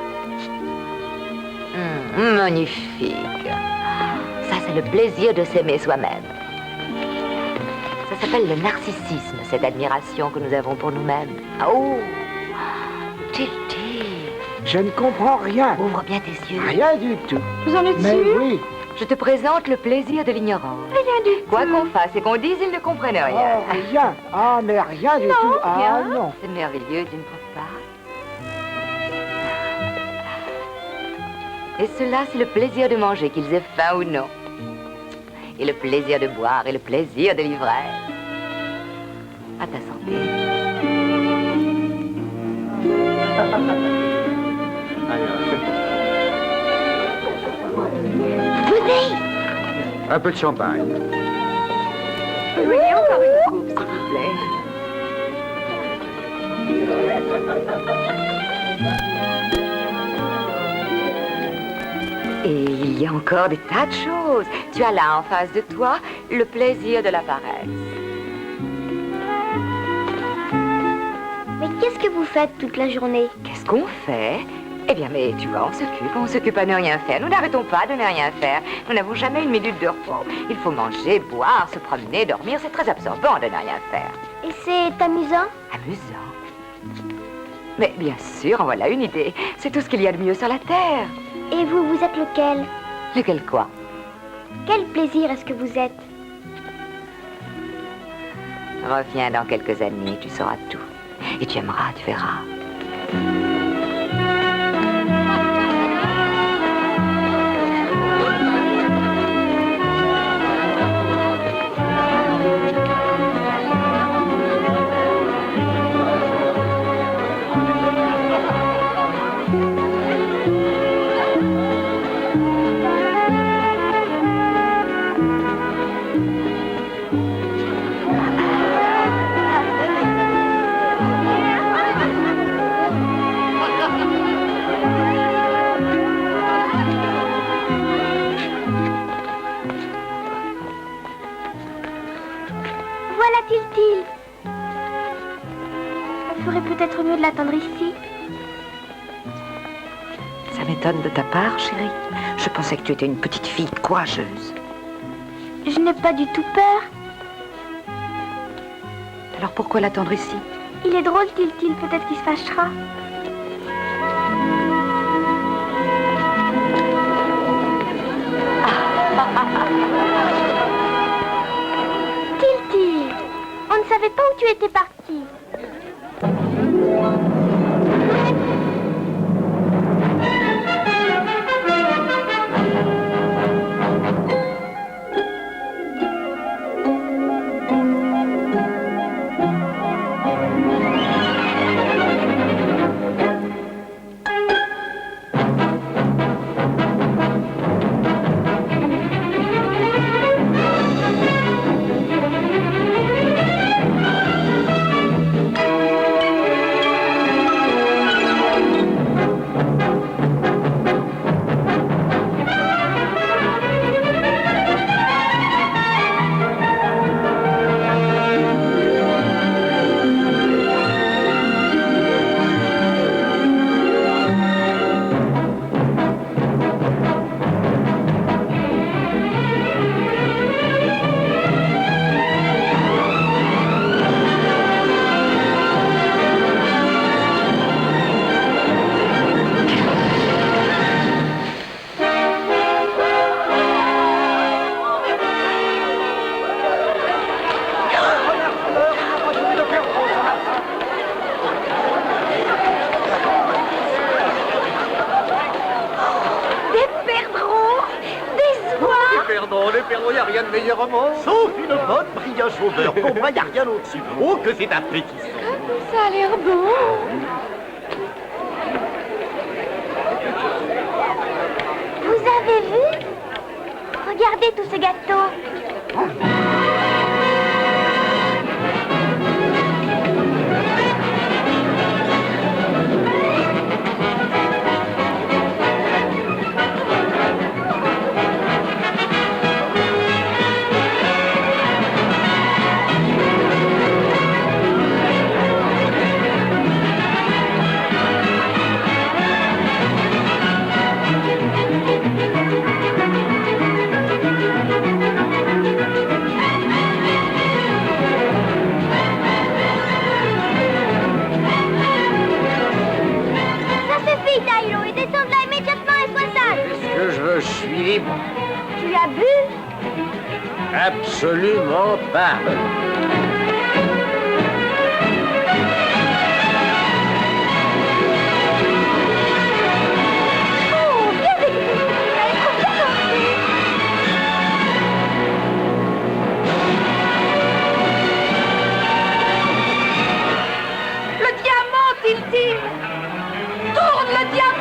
Magnifique. Ça, c'est le plaisir de s'aimer soi-même. Ça s'appelle le narcissisme, cette admiration que nous avons pour nous-mêmes. Oh, Tiltil. Je ne comprends rien. Ouvre bien tes yeux. Rien du tout. Vous en êtes Mais sûr? oui. Je te présente le plaisir de l'ignorance. Rien du tout. Quoi qu'on fasse et qu'on dise, ils ne comprennent rien. Oh, rien. Ah, mais rien du tout. Ah, Rien. non. C'est merveilleux, tu ne trouves pas? Et cela, c'est le plaisir de manger, qu'ils aient faim ou non. Et le plaisir de boire, et le plaisir de l'ivresse. À ta santé. Venez. Un peu de champagne. Oui, encore une coupe, s'il vous plaît. Et il y a encore des tas de choses. Tu as là en face de toi le plaisir de la paresse. Mais qu'est-ce que vous faites toute la journée? Qu'est-ce qu'on fait? Eh bien, mais tu vois, on s'occupe à ne rien faire. Nous n'arrêtons pas de ne rien faire. Nous n'avons jamais une minute de repos. Il faut manger, boire, se promener, dormir. C'est très absorbant de ne rien faire. Et c'est amusant? Amusant. Mais bien sûr, en voilà une idée. C'est tout ce qu'il y a de mieux sur la Terre. Et vous, vous êtes lequel? Lequel quoi? Quel plaisir est-ce que vous êtes? Reviens dans quelques années, tu sauras tout. Et tu aimeras, tu verras. Voilà Tiltil. On ferait peut-être mieux de l'attendre ici. Ça m'étonne de ta part, chérie. Je pensais que tu étais une petite fille courageuse. Je n'ai pas du tout peur. Alors pourquoi l'attendre ici? Il est drôle, Tiltil. Peut-être qu'il se fâchera. Tiltil, on ne savait pas où tu étais parti. il n'y a rien de meilleur au monde. Sauf une bonne brioche au beurre. Pour moi, il n'y a rien au-dessus. Oh, que c'est appétissant. Ça a l'air bon. Vous avez vu? Regardez tous ces gâteaux. Je suis libre. Tu as bu? Absolument pas. Oh, viens avec nous. Le diamant, Tiltil! Tourne le diamant!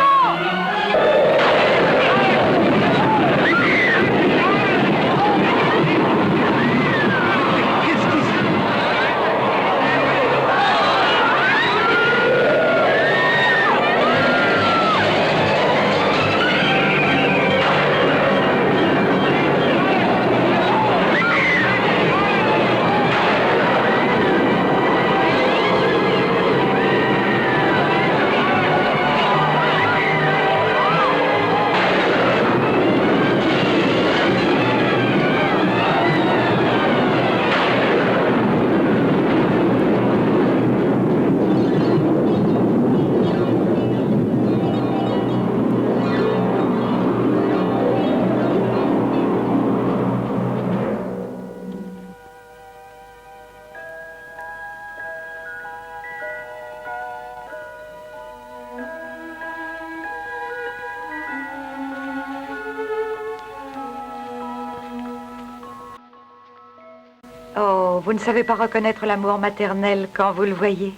Oh, vous ne savez pas reconnaître l'amour maternel quand vous le voyez.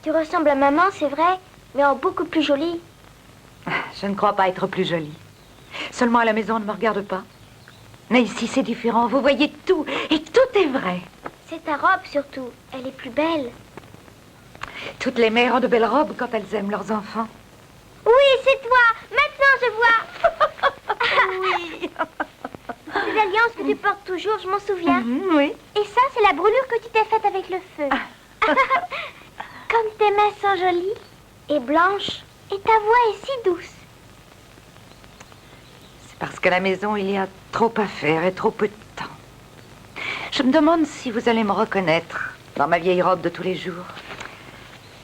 Tu ressembles à maman, c'est vrai, mais en beaucoup plus jolie. Je ne crois pas être plus jolie. Seulement à la maison, on ne me regarde pas. Mais ici, c'est différent. Vous voyez tout, et tout est vrai. C'est ta robe, surtout. Elle est plus belle. Toutes les mères ont de belles robes quand elles aiment leurs enfants. Oui, c'est toi. Maintenant, je vois. Oui. Ces alliances que tu portes toujours, je m'en souviens. Oui. Et ça, c'est la brûlure que tu t'es faite avec le feu. Comme tes mains sont jolies et blanches, et ta voix est si douce. C'est parce qu'à la maison, il y a trop à faire et trop peu de temps. Je me demande si vous allez me reconnaître dans ma vieille robe de tous les jours,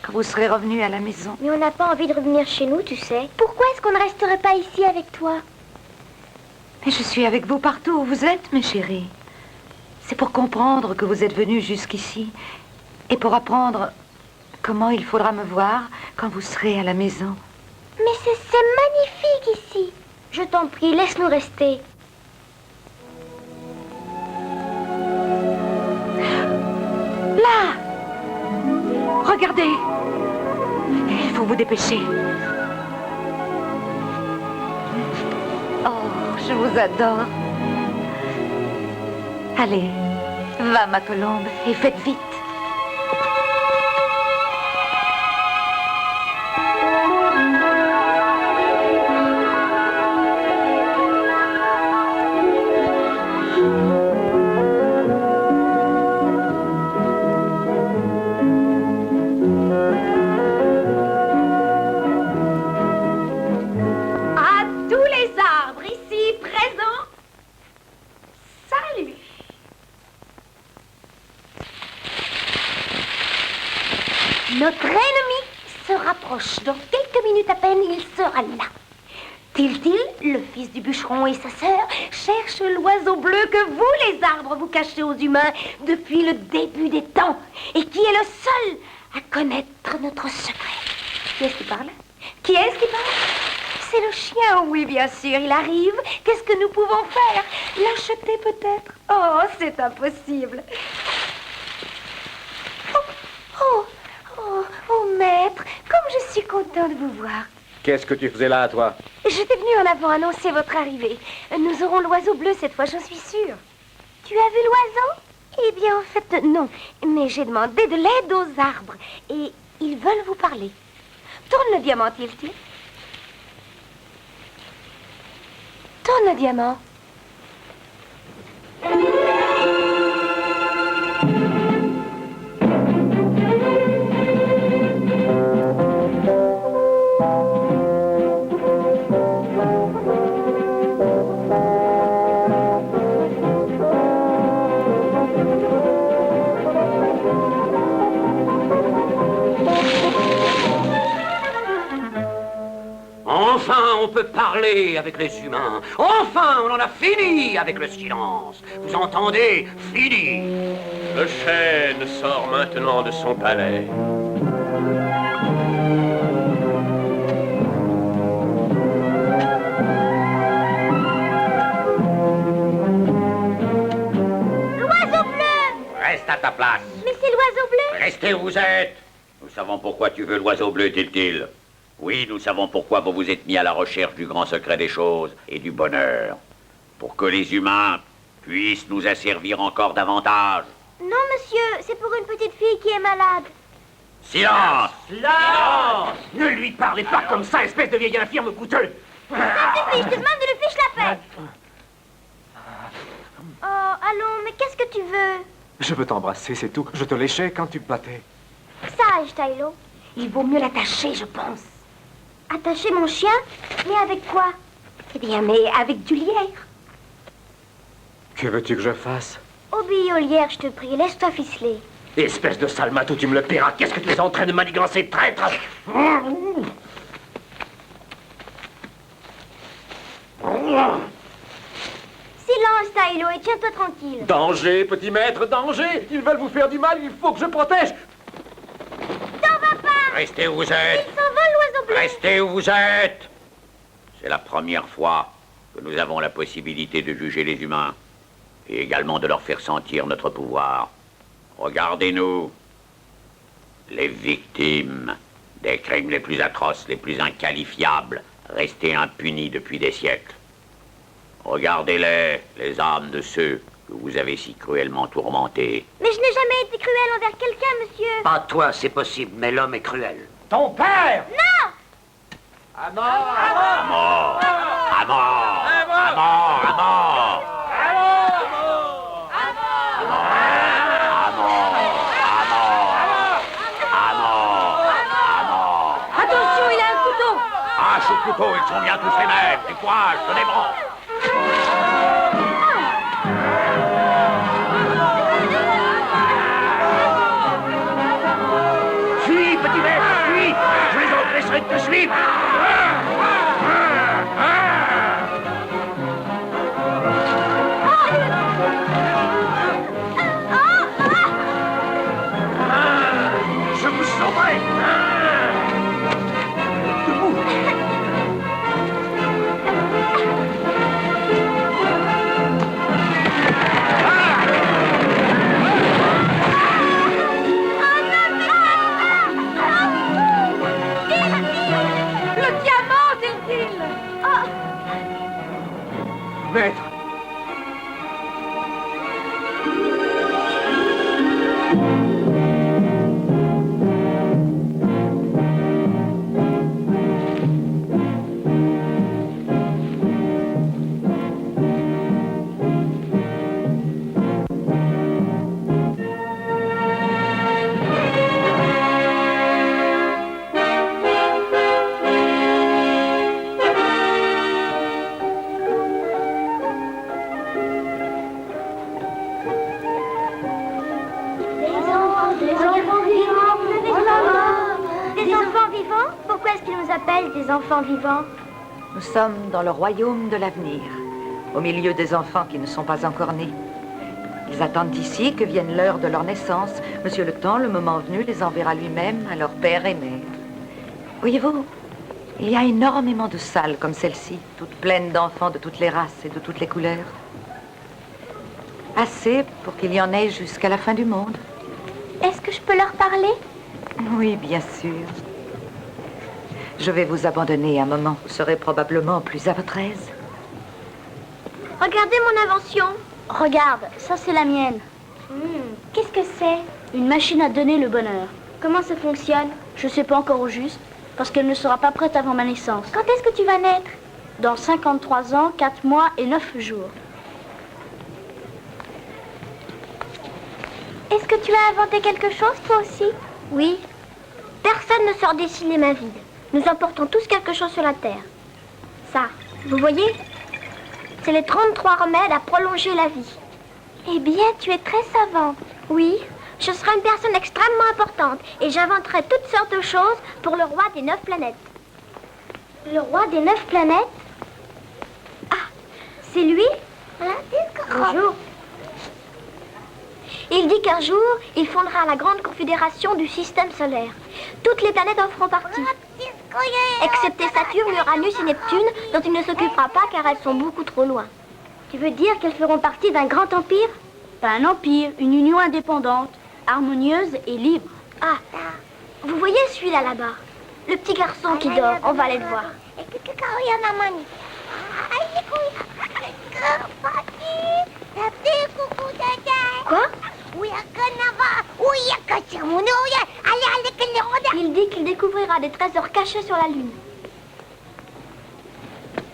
quand vous serez revenu à la maison. Mais on n'a pas envie de revenir chez nous, tu sais. Pourquoi est-ce qu'on ne resterait pas ici avec toi? Mais je suis avec vous partout où vous êtes, mes chéris. C'est pour comprendre que vous êtes venus jusqu'ici et pour apprendre comment il faudra me voir quand vous serez à la maison. Mais c'est magnifique ici. Je t'en prie, laisse-nous rester. Là! Regardez! Il faut vous dépêcher. Oh, je vous adore. Allez, va ma colombe et faites vite. Notre ennemi se rapproche. Dans quelques minutes à peine, il sera là. Tiltil, le fils du bûcheron et sa sœur, cherchent l'oiseau bleu que vous, les arbres, vous cachez aux humains depuis le début des temps et qui est le seul à connaître notre secret. Qui est-ce qui parle? Qui est-ce qui parle? c'est le chien, oui, bien sûr, il arrive. Qu'est-ce que nous pouvons faire? L'acheter peut-être? Oh, c'est impossible. Oh, maître, comme je suis content de vous voir. Qu'est-ce que tu faisais là, toi? J'étais venue en avant annoncer votre arrivée. Nous aurons l'oiseau bleu cette fois, j'en suis sûre. Tu as vu l'oiseau? Eh bien, en fait, non. Mais j'ai demandé de l'aide aux arbres. Et ils veulent vous parler. Tourne le diamant, Tiltil. Tourne le diamant. Enfin, on peut parler avec les humains. Enfin, on en a fini avec le silence. Vous entendez? Fini. Le chêne sort maintenant de son palais. L'oiseau bleu! Reste à ta place. Mais c'est l'oiseau bleu! Restez où vous êtes. Nous savons pourquoi tu veux l'oiseau bleu, Tiltil. Oui, nous savons pourquoi vous vous êtes mis à la recherche du grand secret des choses et du bonheur. Pour que les humains puissent nous asservir encore davantage. Non, monsieur, c'est pour une petite fille qui est malade. Silence! Silence! Ne lui parlez pas comme ça, espèce de vieille infirme coûteux! Ça suffit, je te demande de lui fiche la paix. Oh, allons, mais qu'est-ce que tu veux? Je veux t'embrasser, c'est tout. Je te léchais quand tu me battais. Sage, Tylo. Il vaut mieux l'attacher, je pense. Attacher mon chien? Mais avec quoi? Eh bien, mais avec du lierre. Que veux-tu que je fasse? Obéis au lierre, je te prie. Laisse-toi ficeler. Espèce de sale matou, tu me le paieras. Qu'est-ce que tu es en train de manigancer, traître? Silence, Tylo, et tiens-toi tranquille. Danger, petit maître, danger! Ils veulent vous faire du mal, il faut que je protège! T'en vas pas! Restez où vous êtes. Il s'envole, l'oiseau bleu! Restez où vous êtes. C'est la première fois que nous avons la possibilité de juger les humains et également de leur faire sentir notre pouvoir. Regardez-nous, les victimes des crimes les plus atroces, les plus inqualifiables, restés impunis depuis des siècles. Regardez-les, les âmes de ceux que vous avez si cruellement tourmentés. Mais je n'ai jamais été cruel envers quelqu'un, monsieur. Pas toi, c'est possible, mais l'homme est cruel. Ton père! Non! À mort! À mort! À mort! À mort! À mort! Attention, il a un couteau! Hache au couteau, ils sont bien tous les mêmes. Du courage, tenez bon. Fuis, petit maître, fuis! Je les empêcherai de te suivre! Je vous sauverai! Debout! Le diamant, dit-il! Maître! Des enfants vivants? Pourquoi est-ce qu'ils nous appellent des enfants vivants? Nous sommes dans le royaume de l'avenir, au milieu des enfants qui ne sont pas encore nés. Ils attendent ici que vienne l'heure de leur naissance. Monsieur le Temps, le moment venu, les enverra lui-même à leur père et mère. Voyez-vous, Il y a énormément de salles comme celle-ci, toutes pleines d'enfants de toutes les races et de toutes les couleurs. Assez pour qu'il y en ait jusqu'à la fin du monde. Est-ce que je peux leur parler? Oui, bien sûr. Je vais vous abandonner un moment. Vous serez probablement plus à votre aise. Regardez mon invention. Regarde, ça c'est la mienne. Qu'est-ce que c'est? Une machine à donner le bonheur. Comment ça fonctionne? Je sais pas encore au juste, parce qu'elle ne sera pas prête avant ma naissance. Quand est-ce que tu vas naître? Dans 53 ans, 4 mois et 9 jours. Est-ce que tu as inventé quelque chose, toi aussi? Oui. Personne ne sort des cinémas vides. Nous emportons tous quelque chose sur la Terre. Ça, vous voyez? C'est les 33 remèdes à prolonger la vie. Eh bien, tu es très savante. Oui, je serai une personne extrêmement importante et j'inventerai toutes sortes de choses pour le roi des 9 planètes. Le roi des 9 planètes? Ah, c'est lui? Bonjour. Il dit qu'un jour, il fondera la grande confédération du système solaire. Toutes les planètes en feront partie. Excepté Saturne, Uranus et Neptune, dont il ne s'occupera pas car elles sont beaucoup trop loin. Tu veux dire qu'elles feront partie d'un grand empire? Pas un empire, une union indépendante, harmonieuse et libre. Ah, vous voyez celui-là là-bas? Le petit garçon qui dort, on va aller le voir. Quoi? Il dit qu'il découvrira des trésors cachés sur la Lune.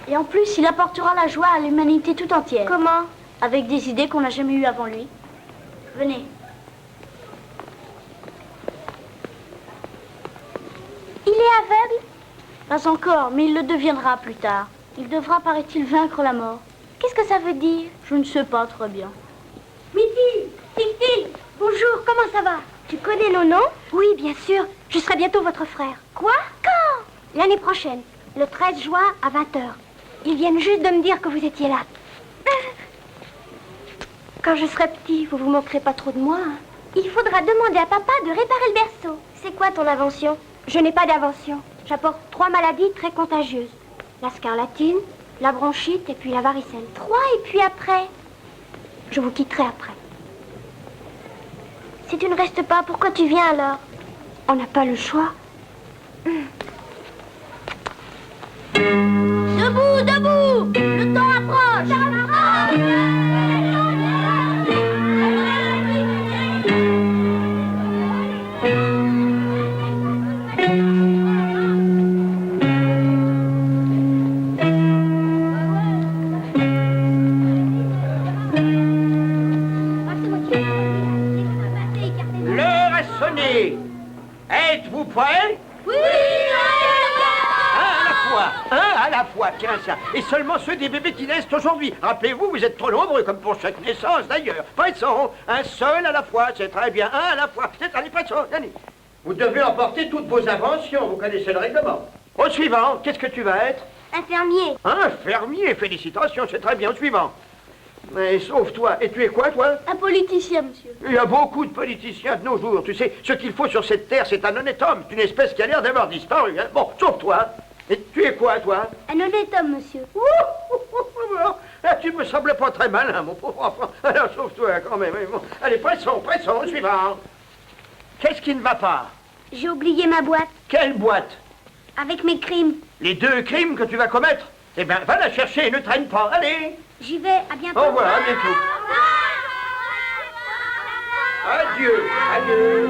Et en plus, il apportera la joie à l'humanité tout entière. Comment? Avec des idées qu'on n'a jamais eues avant lui. Venez. Il est aveugle? Pas encore, mais il le deviendra plus tard. Il devra, paraît-il, vaincre la mort. Qu'est-ce que ça veut dire? Je ne sais pas très bien. Mithil! Tiftil! Bonjour, comment ça va? Tu connais nos noms? Oui, bien sûr. Je serai bientôt votre frère. Quoi? Quand? L'année prochaine, le 13 juin à 20h. Ils viennent juste de me dire que vous étiez là. Quand je serai petit, vous vous moquerez pas trop de moi, hein? Il faudra demander à papa de réparer le berceau. C'est quoi ton invention? Je n'ai pas d'invention. J'apporte 3 maladies très contagieuses. La scarlatine, la bronchite et puis la varicelle. 3 et puis après? Je vous quitterai après. Si tu ne restes pas, pourquoi tu viens alors? On n'a pas le choix. Debout, debout! Le temps approche! L'heure a sonné. Êtes-vous prêts? Oui! Un à la fois, tiens ça. Et seulement ceux des bébés qui naissent aujourd'hui. Rappelez-vous, vous êtes trop nombreux, comme pour chaque naissance d'ailleurs. Pressons, un seul à la fois, c'est très bien, un à la fois. Allez, pressons, allez. Vous devez emporter toutes vos inventions, vous connaissez le règlement. Au suivant, qu'est-ce que tu vas être? Un fermier. Un fermier, félicitations, c'est très bien. Au suivant. Mais sauf toi, et tu es quoi, toi? Un politicien, monsieur. Il y a beaucoup de politiciens de nos jours, tu sais. Ce qu'il faut sur cette terre, c'est un honnête homme, une espèce qui a l'air d'avoir disparu. Hein. Bon, sauf toi. Et tu es quoi, toi? Un honnête homme, monsieur. Ah, tu me sembles pas très malin, mon pauvre enfant. Alors, sauve-toi quand même. Bon. Allez, pressons, suivant. Qu'est-ce qui ne va pas? J'ai oublié ma boîte. Quelle boîte? Avec mes crimes. Les 2 crimes que tu vas commettre? Eh bien, va la chercher et ne traîne pas. Allez. J'y vais, à bientôt. Au revoir, à bientôt. Adieu, adieu.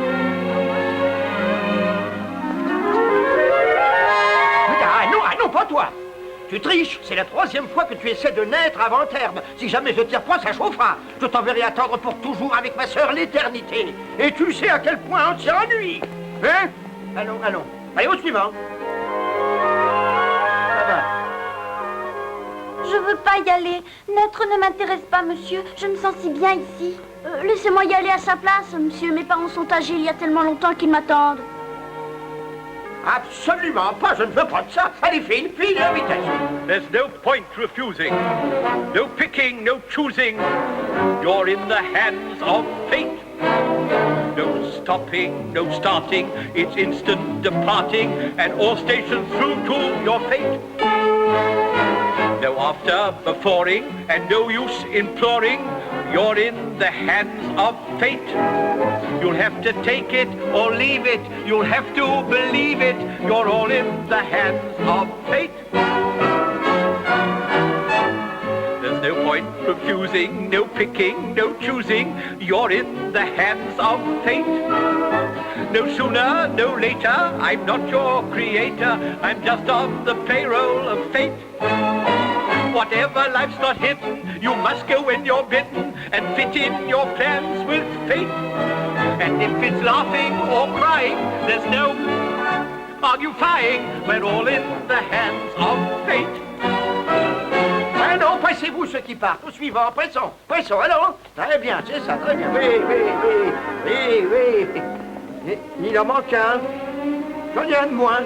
Ah non, pas toi. Tu triches, c'est la 3e fois que tu essaies de naître avant terme. Si jamais je t'y reprends, ça chauffera. Je t'enverrai attendre pour toujours avec ma sœur l'éternité. Et tu sais à quel point on s'y ennuie. Hein? Allons. Allez, au suivant. Ça va. Je veux pas y aller. Naître ne m'intéresse pas, monsieur. Je me sens si bien ici. Laissez-moi y aller à sa place, monsieur. Mes parents sont âgés il y a tellement longtemps qu'ils m'attendent. Absolument pas, je ne veux pas de ça. Allez, file, à vitesse. There's no point refusing. No picking, no choosing. You're in the hands of fate. Don't stop. stopping, no starting, it's instant departing, and all stations through to your fate. No after, beforing, and no use imploring, you're in the hands of fate. You'll have to take it or leave it, you'll have to believe it, you're all in the hands of fate. There's no point refusing, no picking, no choosing, you're in the hands of fate. No sooner, no later, I'm not your creator, I'm just on the payroll of fate. Whatever life's not hidden, you must go when you're bidden and fit in your plans with fate. And if it's laughing or crying, there's no arguing, we're all in the hands of fate. Non, pressez-vous ceux qui partent. Au suivant, pressons, pressons, allons. Très bien, c'est ça, très bien. Oui. Il en manque un. J'en ai un de moins.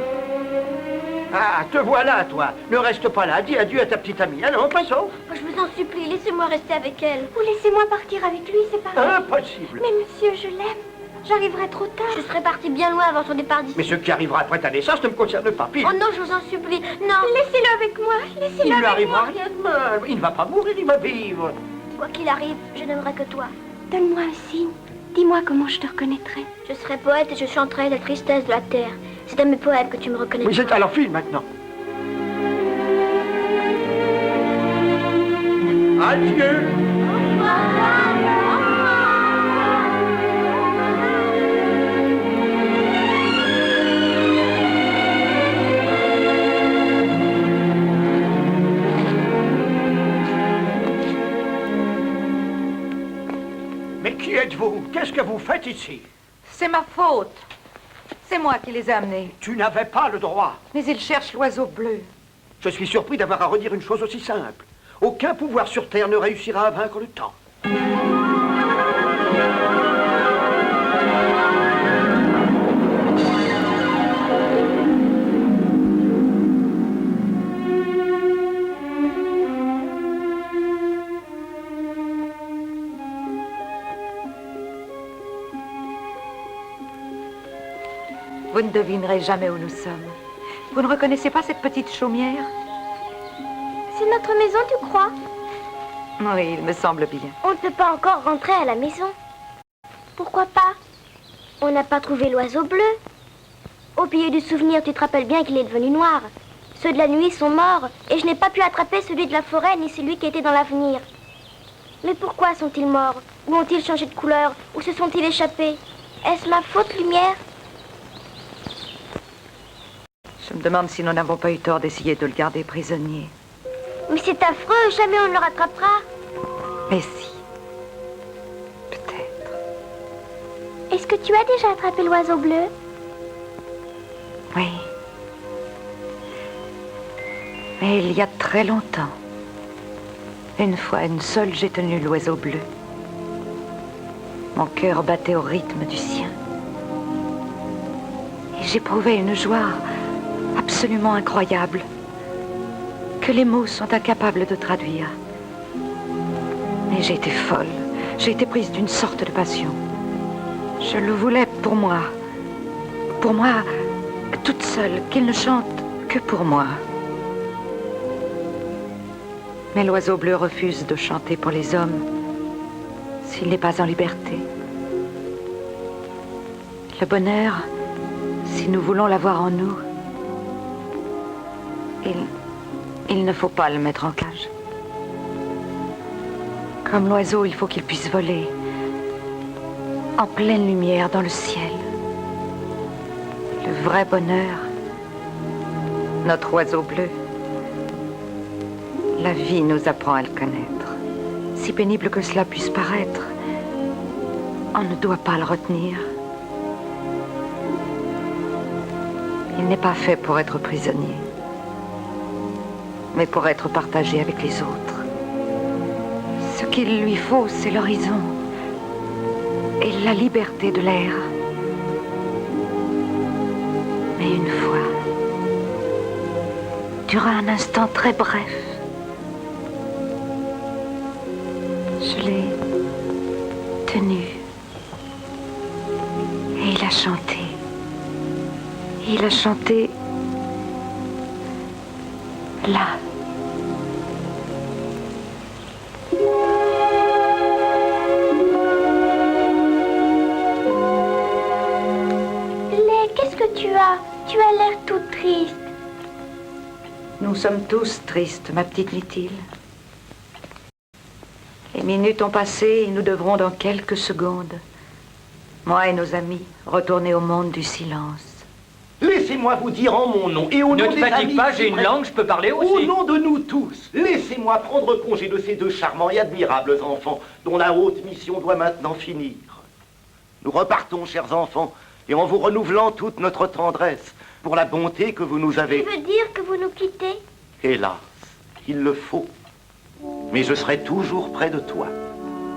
Ah, te voilà, toi. Ne reste pas là. Dis adieu à ta petite amie. Allons, pressons. Oh, je vous en supplie, laissez-moi rester avec elle. Ou laissez-moi partir avec lui, c'est pareil. Impossible. Mais monsieur, je l'aime. J'arriverai trop tard. Je serai partie bien loin avant son départ d'ici. Mais ce qui arrivera après ta naissance ne me concerne pas. Pile. Oh non, je vous en supplie. Non. Laissez-le avec moi. Laissez-le Il ne lui avec arrivera moi. rien de mal. Il ne va pas mourir, il va vivre. Quoi qu'il arrive, je n'aimerai que toi. Donne-moi un signe. Dis-moi comment je te reconnaîtrai. Je serai poète et je chanterai la tristesse de la terre. C'est dans mes poèmes que tu me reconnaîtras. Oui, c'est alors file maintenant. Adieu. Mais qui êtes-vous? Qu'est-ce que vous faites ici? C'est ma faute. C'est moi qui les ai amenés. Tu n'avais pas le droit. Mais ils cherchent l'oiseau bleu. Je suis surpris d'avoir à redire une chose aussi simple. Aucun pouvoir sur Terre ne réussira à vaincre le temps. Vous ne devinerez jamais où nous sommes. Vous ne reconnaissez pas cette petite chaumière? C'est notre maison, tu crois? Oui, il me semble bien. On ne peut pas encore rentrer à la maison. Pourquoi pas? On n'a pas trouvé l'oiseau bleu. Au milieu du souvenir, tu te rappelles bien qu'il est devenu noir. Ceux de la nuit sont morts, et je n'ai pas pu attraper celui de la forêt, ni celui qui était dans l'avenir. Mais pourquoi sont-ils morts? Ou ont-ils changé de couleur? Ou se sont-ils échappés? Est-ce ma faute, lumière? Je me demande si nous n'avons pas eu tort d'essayer de le garder prisonnier. Mais c'est affreux, jamais on ne le rattrapera. Mais si. Est-ce que tu as déjà attrapé l'oiseau bleu? Oui. Mais il y a très longtemps. Une fois, une seule, j'ai tenu l'oiseau bleu. Mon cœur battait au rythme du sien. Et j'éprouvais une joie absolument incroyable que les mots sont incapables de traduire. Mais j'ai été folle. J'ai été prise d'une sorte de passion. Je le voulais pour moi. Pour moi, toute seule, qu'il ne chante que pour moi. Mais l'oiseau bleu refuse de chanter pour les hommes s'il n'est pas en liberté. Le bonheur, si nous voulons l'avoir en nous, il ne faut pas le mettre en cage. Comme l'oiseau, il faut qu'il puisse voler en pleine lumière dans le ciel. Le vrai bonheur, notre oiseau bleu, la vie nous apprend à le connaître. Si pénible que cela puisse paraître, on ne doit pas le retenir. Il n'est pas fait pour être prisonnier, mais pour être partagé avec les autres. Ce qu'il lui faut, c'est l'horizon et la liberté de l'air. Mais une fois, durant un instant très bref, je l'ai tenu et Il a chanté là. Qu'est-ce que tu as? Tu as l'air toute triste. Nous sommes tous tristes, ma petite Mithil. Les minutes ont passé et nous devrons dans quelques secondes, moi et nos amis, retourner au monde du silence. Laissez-moi vous dire en mon nom et au nom des amis... Ne te fatigue pas, j'ai une langue, je peux parler aussi. Au nom de nous tous, laissez-moi prendre congé de ces deux charmants et admirables enfants dont la haute mission doit maintenant finir. Nous repartons, chers enfants, et en vous renouvelant toute notre tendresse pour la bonté que vous nous avez... Tu veux dire que vous nous quittez? Hélas, il le faut. Mais je serai toujours près de toi,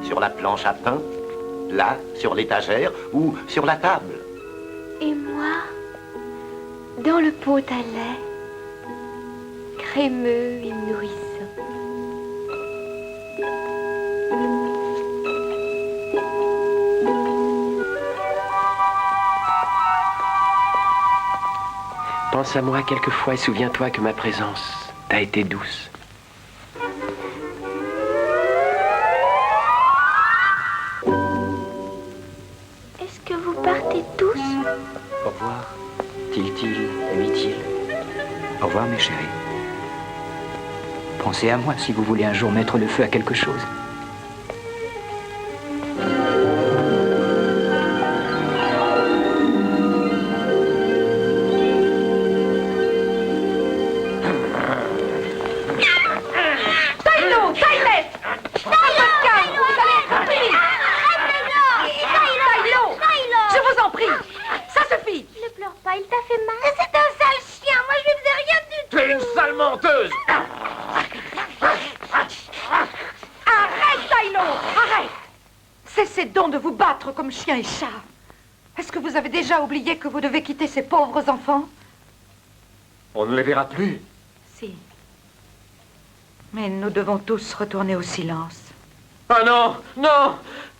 sur la planche à pain, là, sur l'étagère ou sur la table. Et moi, dans le pot à lait, crémeux et nourrissant. Pense à moi quelquefois et souviens-toi que ma présence t'a été douce. Est-ce que vous partez tous? Au revoir, Tiltil et Mithil. Au revoir, mes chéris. Pensez à moi si vous voulez un jour mettre le feu à quelque chose. Comme chien et chat. Est-ce que vous avez déjà oublié que vous devez quitter ces pauvres enfants? On ne les verra plus. Si. Mais nous devons tous retourner au silence. Ah non, non,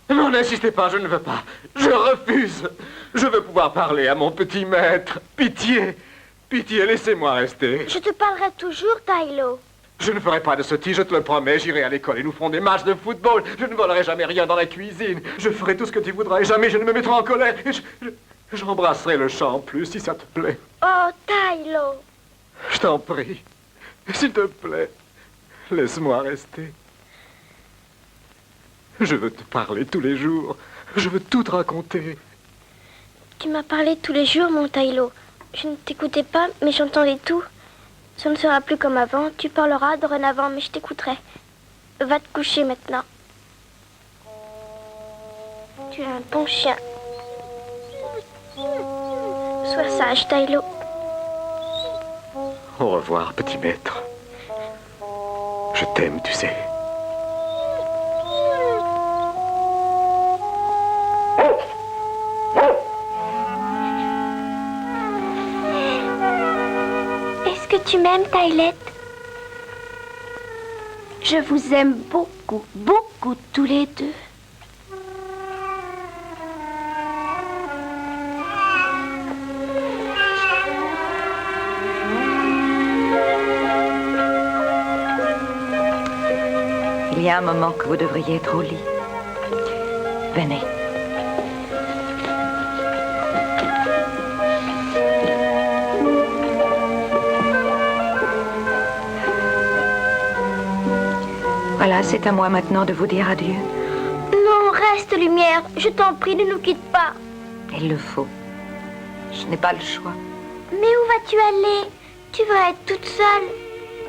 non, n'insistez pas, je ne veux pas. Je refuse. Je veux pouvoir parler à mon petit maître. Pitié, pitié, laissez-moi rester. Je te parlerai toujours, Tylo. Je ne ferai pas de sottises, je te le promets. J'irai à l'école et nous ferons des matchs de football. Je ne volerai jamais rien dans la cuisine. Je ferai tout ce que tu voudras et jamais je ne me mettrai en colère. Et j'embrasserai le champ en plus, si ça te plaît. Oh, Tylo. Je t'en prie. S'il te plaît, laisse-moi rester. Je veux te parler tous les jours. Je veux tout te raconter. Tu m'as parlé tous les jours, mon Tylo. Je ne t'écoutais pas, mais j'entendais tout. Ça ne sera plus comme avant. Tu parleras dorénavant, mais je t'écouterai. Va te coucher maintenant. Tu es un bon chien. Sois sage, Tylo. Au revoir, petit maître. Je t'aime, tu sais. Est-ce que tu m'aimes, Tylette? Je vous aime beaucoup, beaucoup tous les deux. Il y a un moment que vous devriez être au lit. Venez. Voilà, c'est à moi maintenant de vous dire adieu. Non, reste, Lumière. Je t'en prie, ne nous quitte pas. Il le faut. Je n'ai pas le choix. Mais où vas-tu aller? Tu vas être toute seule.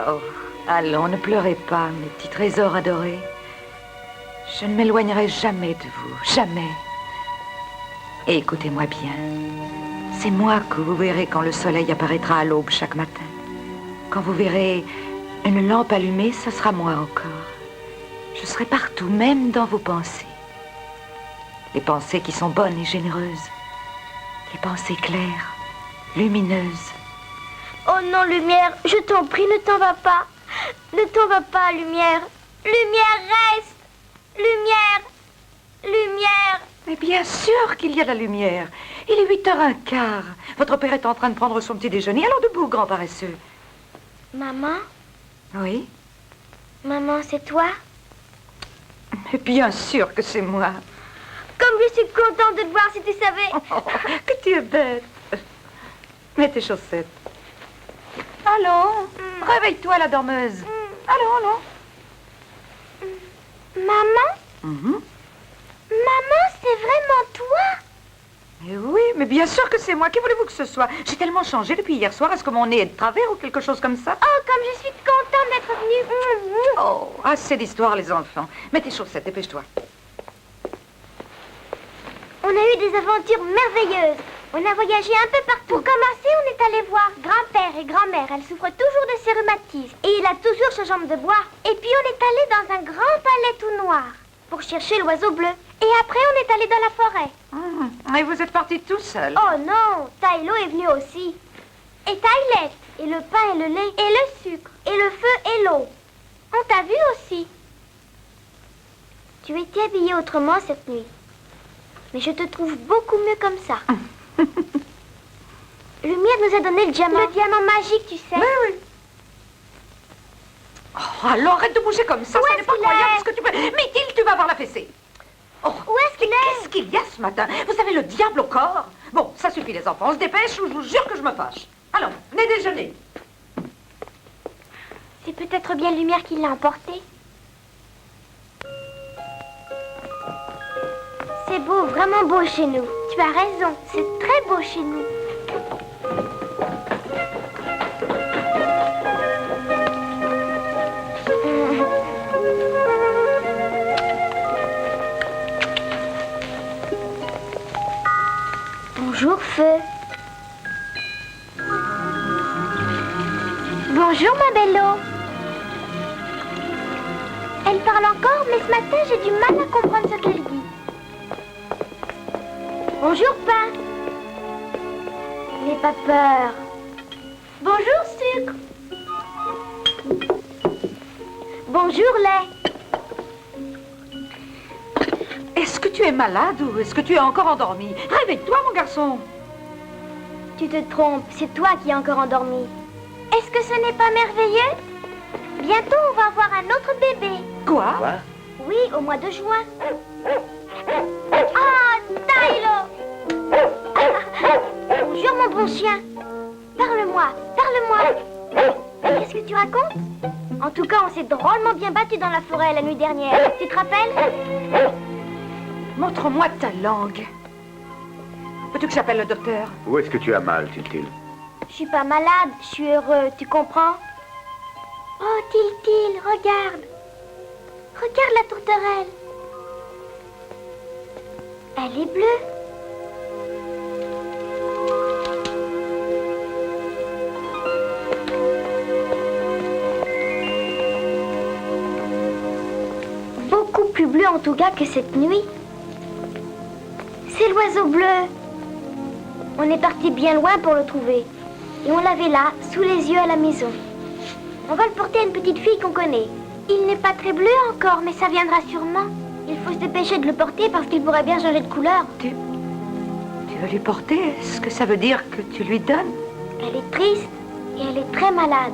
Oh, allons, ne pleurez pas, mes petits trésors adorés. Je ne m'éloignerai jamais de vous, jamais. Et écoutez-moi bien. C'est moi que vous verrez quand le soleil apparaîtra à l'aube chaque matin. Quand vous verrez une lampe allumée, ce sera moi encore. Je serai partout, même dans vos pensées. Les pensées qui sont bonnes et généreuses. Les pensées claires, lumineuses. Oh non, Lumière, je t'en prie, ne t'en vas pas. Ne t'en vas pas, Lumière. Lumière, reste. Lumière. Lumière. Mais bien sûr qu'il y a de la lumière. Il est 8h15. Votre père est en train de prendre son petit déjeuner. Alors debout, grand paresseux. Maman? Oui? Maman, c'est toi? Mais bien sûr que c'est moi. Comme je suis contente de te voir, si tu savais. Oh, que tu es bête. Mets tes chaussettes. Allons, réveille-toi, la dormeuse. Allons. Maman? Maman, c'est vraiment toi? Mais oui, mais bien sûr que c'est moi. Que voulez-vous que ce soit? J'ai tellement changé depuis hier soir. Est-ce que mon nez est de travers ou quelque chose comme ça? Oh, comme je suis contente d'être venue. Oh, assez d'histoire, les enfants. Mets tes chaussettes, dépêche-toi. On a eu des aventures merveilleuses. On a voyagé un peu partout. Pour commencer, on est allé voir grand-père et grand-mère. Elle souffre toujours de ses rhumatismes. Et il a toujours sa jambe de bois. Et puis on est allé dans un grand palais tout noir pour chercher l'oiseau bleu. Et après, on est allé dans la forêt. Et vous êtes partis tout seul? Oh non, Tylo est venu aussi. Et Tylette. Et le pain et le lait. Et le sucre. Et le feu et l'eau. On t'a vu aussi. Tu étais habillée autrement cette nuit. Mais je te trouve beaucoup mieux comme ça. Lumière nous a donné le diamant. Le diamant magique, tu sais. Oui. Oh, alors arrête de bouger comme ça. Ce n'est pas croyable ce que tu peux... Mithilde, tu vas voir la fessée. Oh, où est-ce qu'il est? Qu'est-ce qu'il y a ce matin? Vous avez le diable au corps? Bon, ça suffit les enfants. On se dépêche ou je vous jure que je me fâche. Allons, venez déjeuner. C'est peut-être bien Lumière qui l'a emporté. C'est beau, vraiment beau chez nous. Tu as raison, c'est très beau chez nous. Bonjour, Feu. Bonjour, ma belle eau. Elle parle encore, mais ce matin, j'ai du mal à comprendre ce qu'elle dit. Bonjour, pain. N'aie pas peur. Bonjour, sucre. Bonjour, lait. Est-ce que tu es malade ou est-ce que tu es encore endormi? Réveille-toi, mon garçon. Tu te trompes, c'est toi qui es encore endormi. Est-ce que ce n'est pas merveilleux? Bientôt, on va avoir un autre bébé. Quoi? Oui, au mois de juin. Ah, Tylo! Bonjour, mon bon chien. Parle-moi, parle-moi. Qu'est-ce que tu racontes? En tout cas, on s'est drôlement bien battu dans la forêt la nuit dernière. Tu te rappelles? Montre-moi ta langue. Veux-tu que j'appelle le docteur? Où est-ce que tu as mal, Tiltil? Je suis pas malade, je suis heureux, tu comprends? Oh, Tiltil, regarde. Regarde la tourterelle. Elle est bleue. Beaucoup plus bleu en tout cas que cette nuit. C'est l'oiseau bleu. On est parti bien loin pour le trouver. Et on l'avait là, sous les yeux à la maison. On va le porter à une petite fille qu'on connaît. Il n'est pas très bleu encore, mais ça viendra sûrement. Il faut se dépêcher de le porter parce qu'il pourrait bien changer de couleur. Tu veux lui porter? Est-ce que ça veut dire que tu lui donnes? Elle est triste et elle est très malade.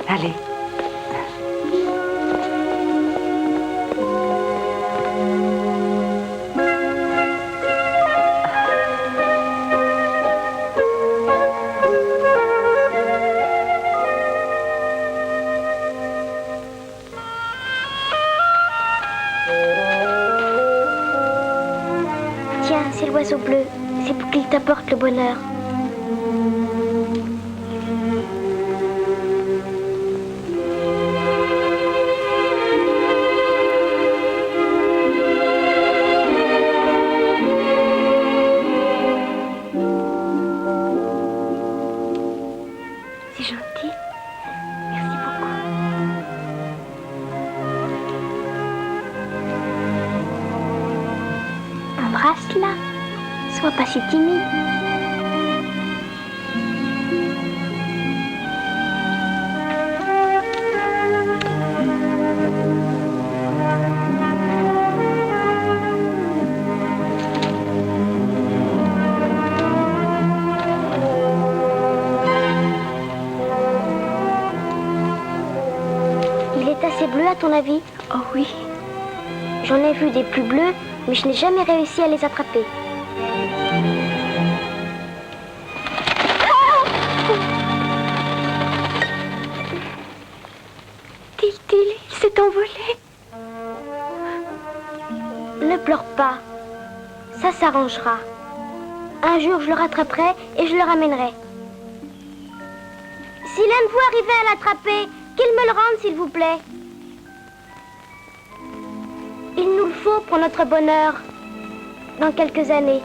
Allez. Tiens, c'est l'oiseau bleu. C'est pour qu'il t'apporte le bonheur. C'est gentil. Merci beaucoup. Embrasse-la. Sois pas si timide. Oh oui. J'en ai vu des plus bleus, mais je n'ai jamais réussi à les attraper. Tiltil, il s'est envolé. Ne pleure pas. Ça s'arrangera. Un jour, je le rattraperai et je le ramènerai. Si l'un de vous arrivait à l'attraper, qu'il me le rende, s'il vous plaît. Il nous le faut pour notre bonheur dans quelques années.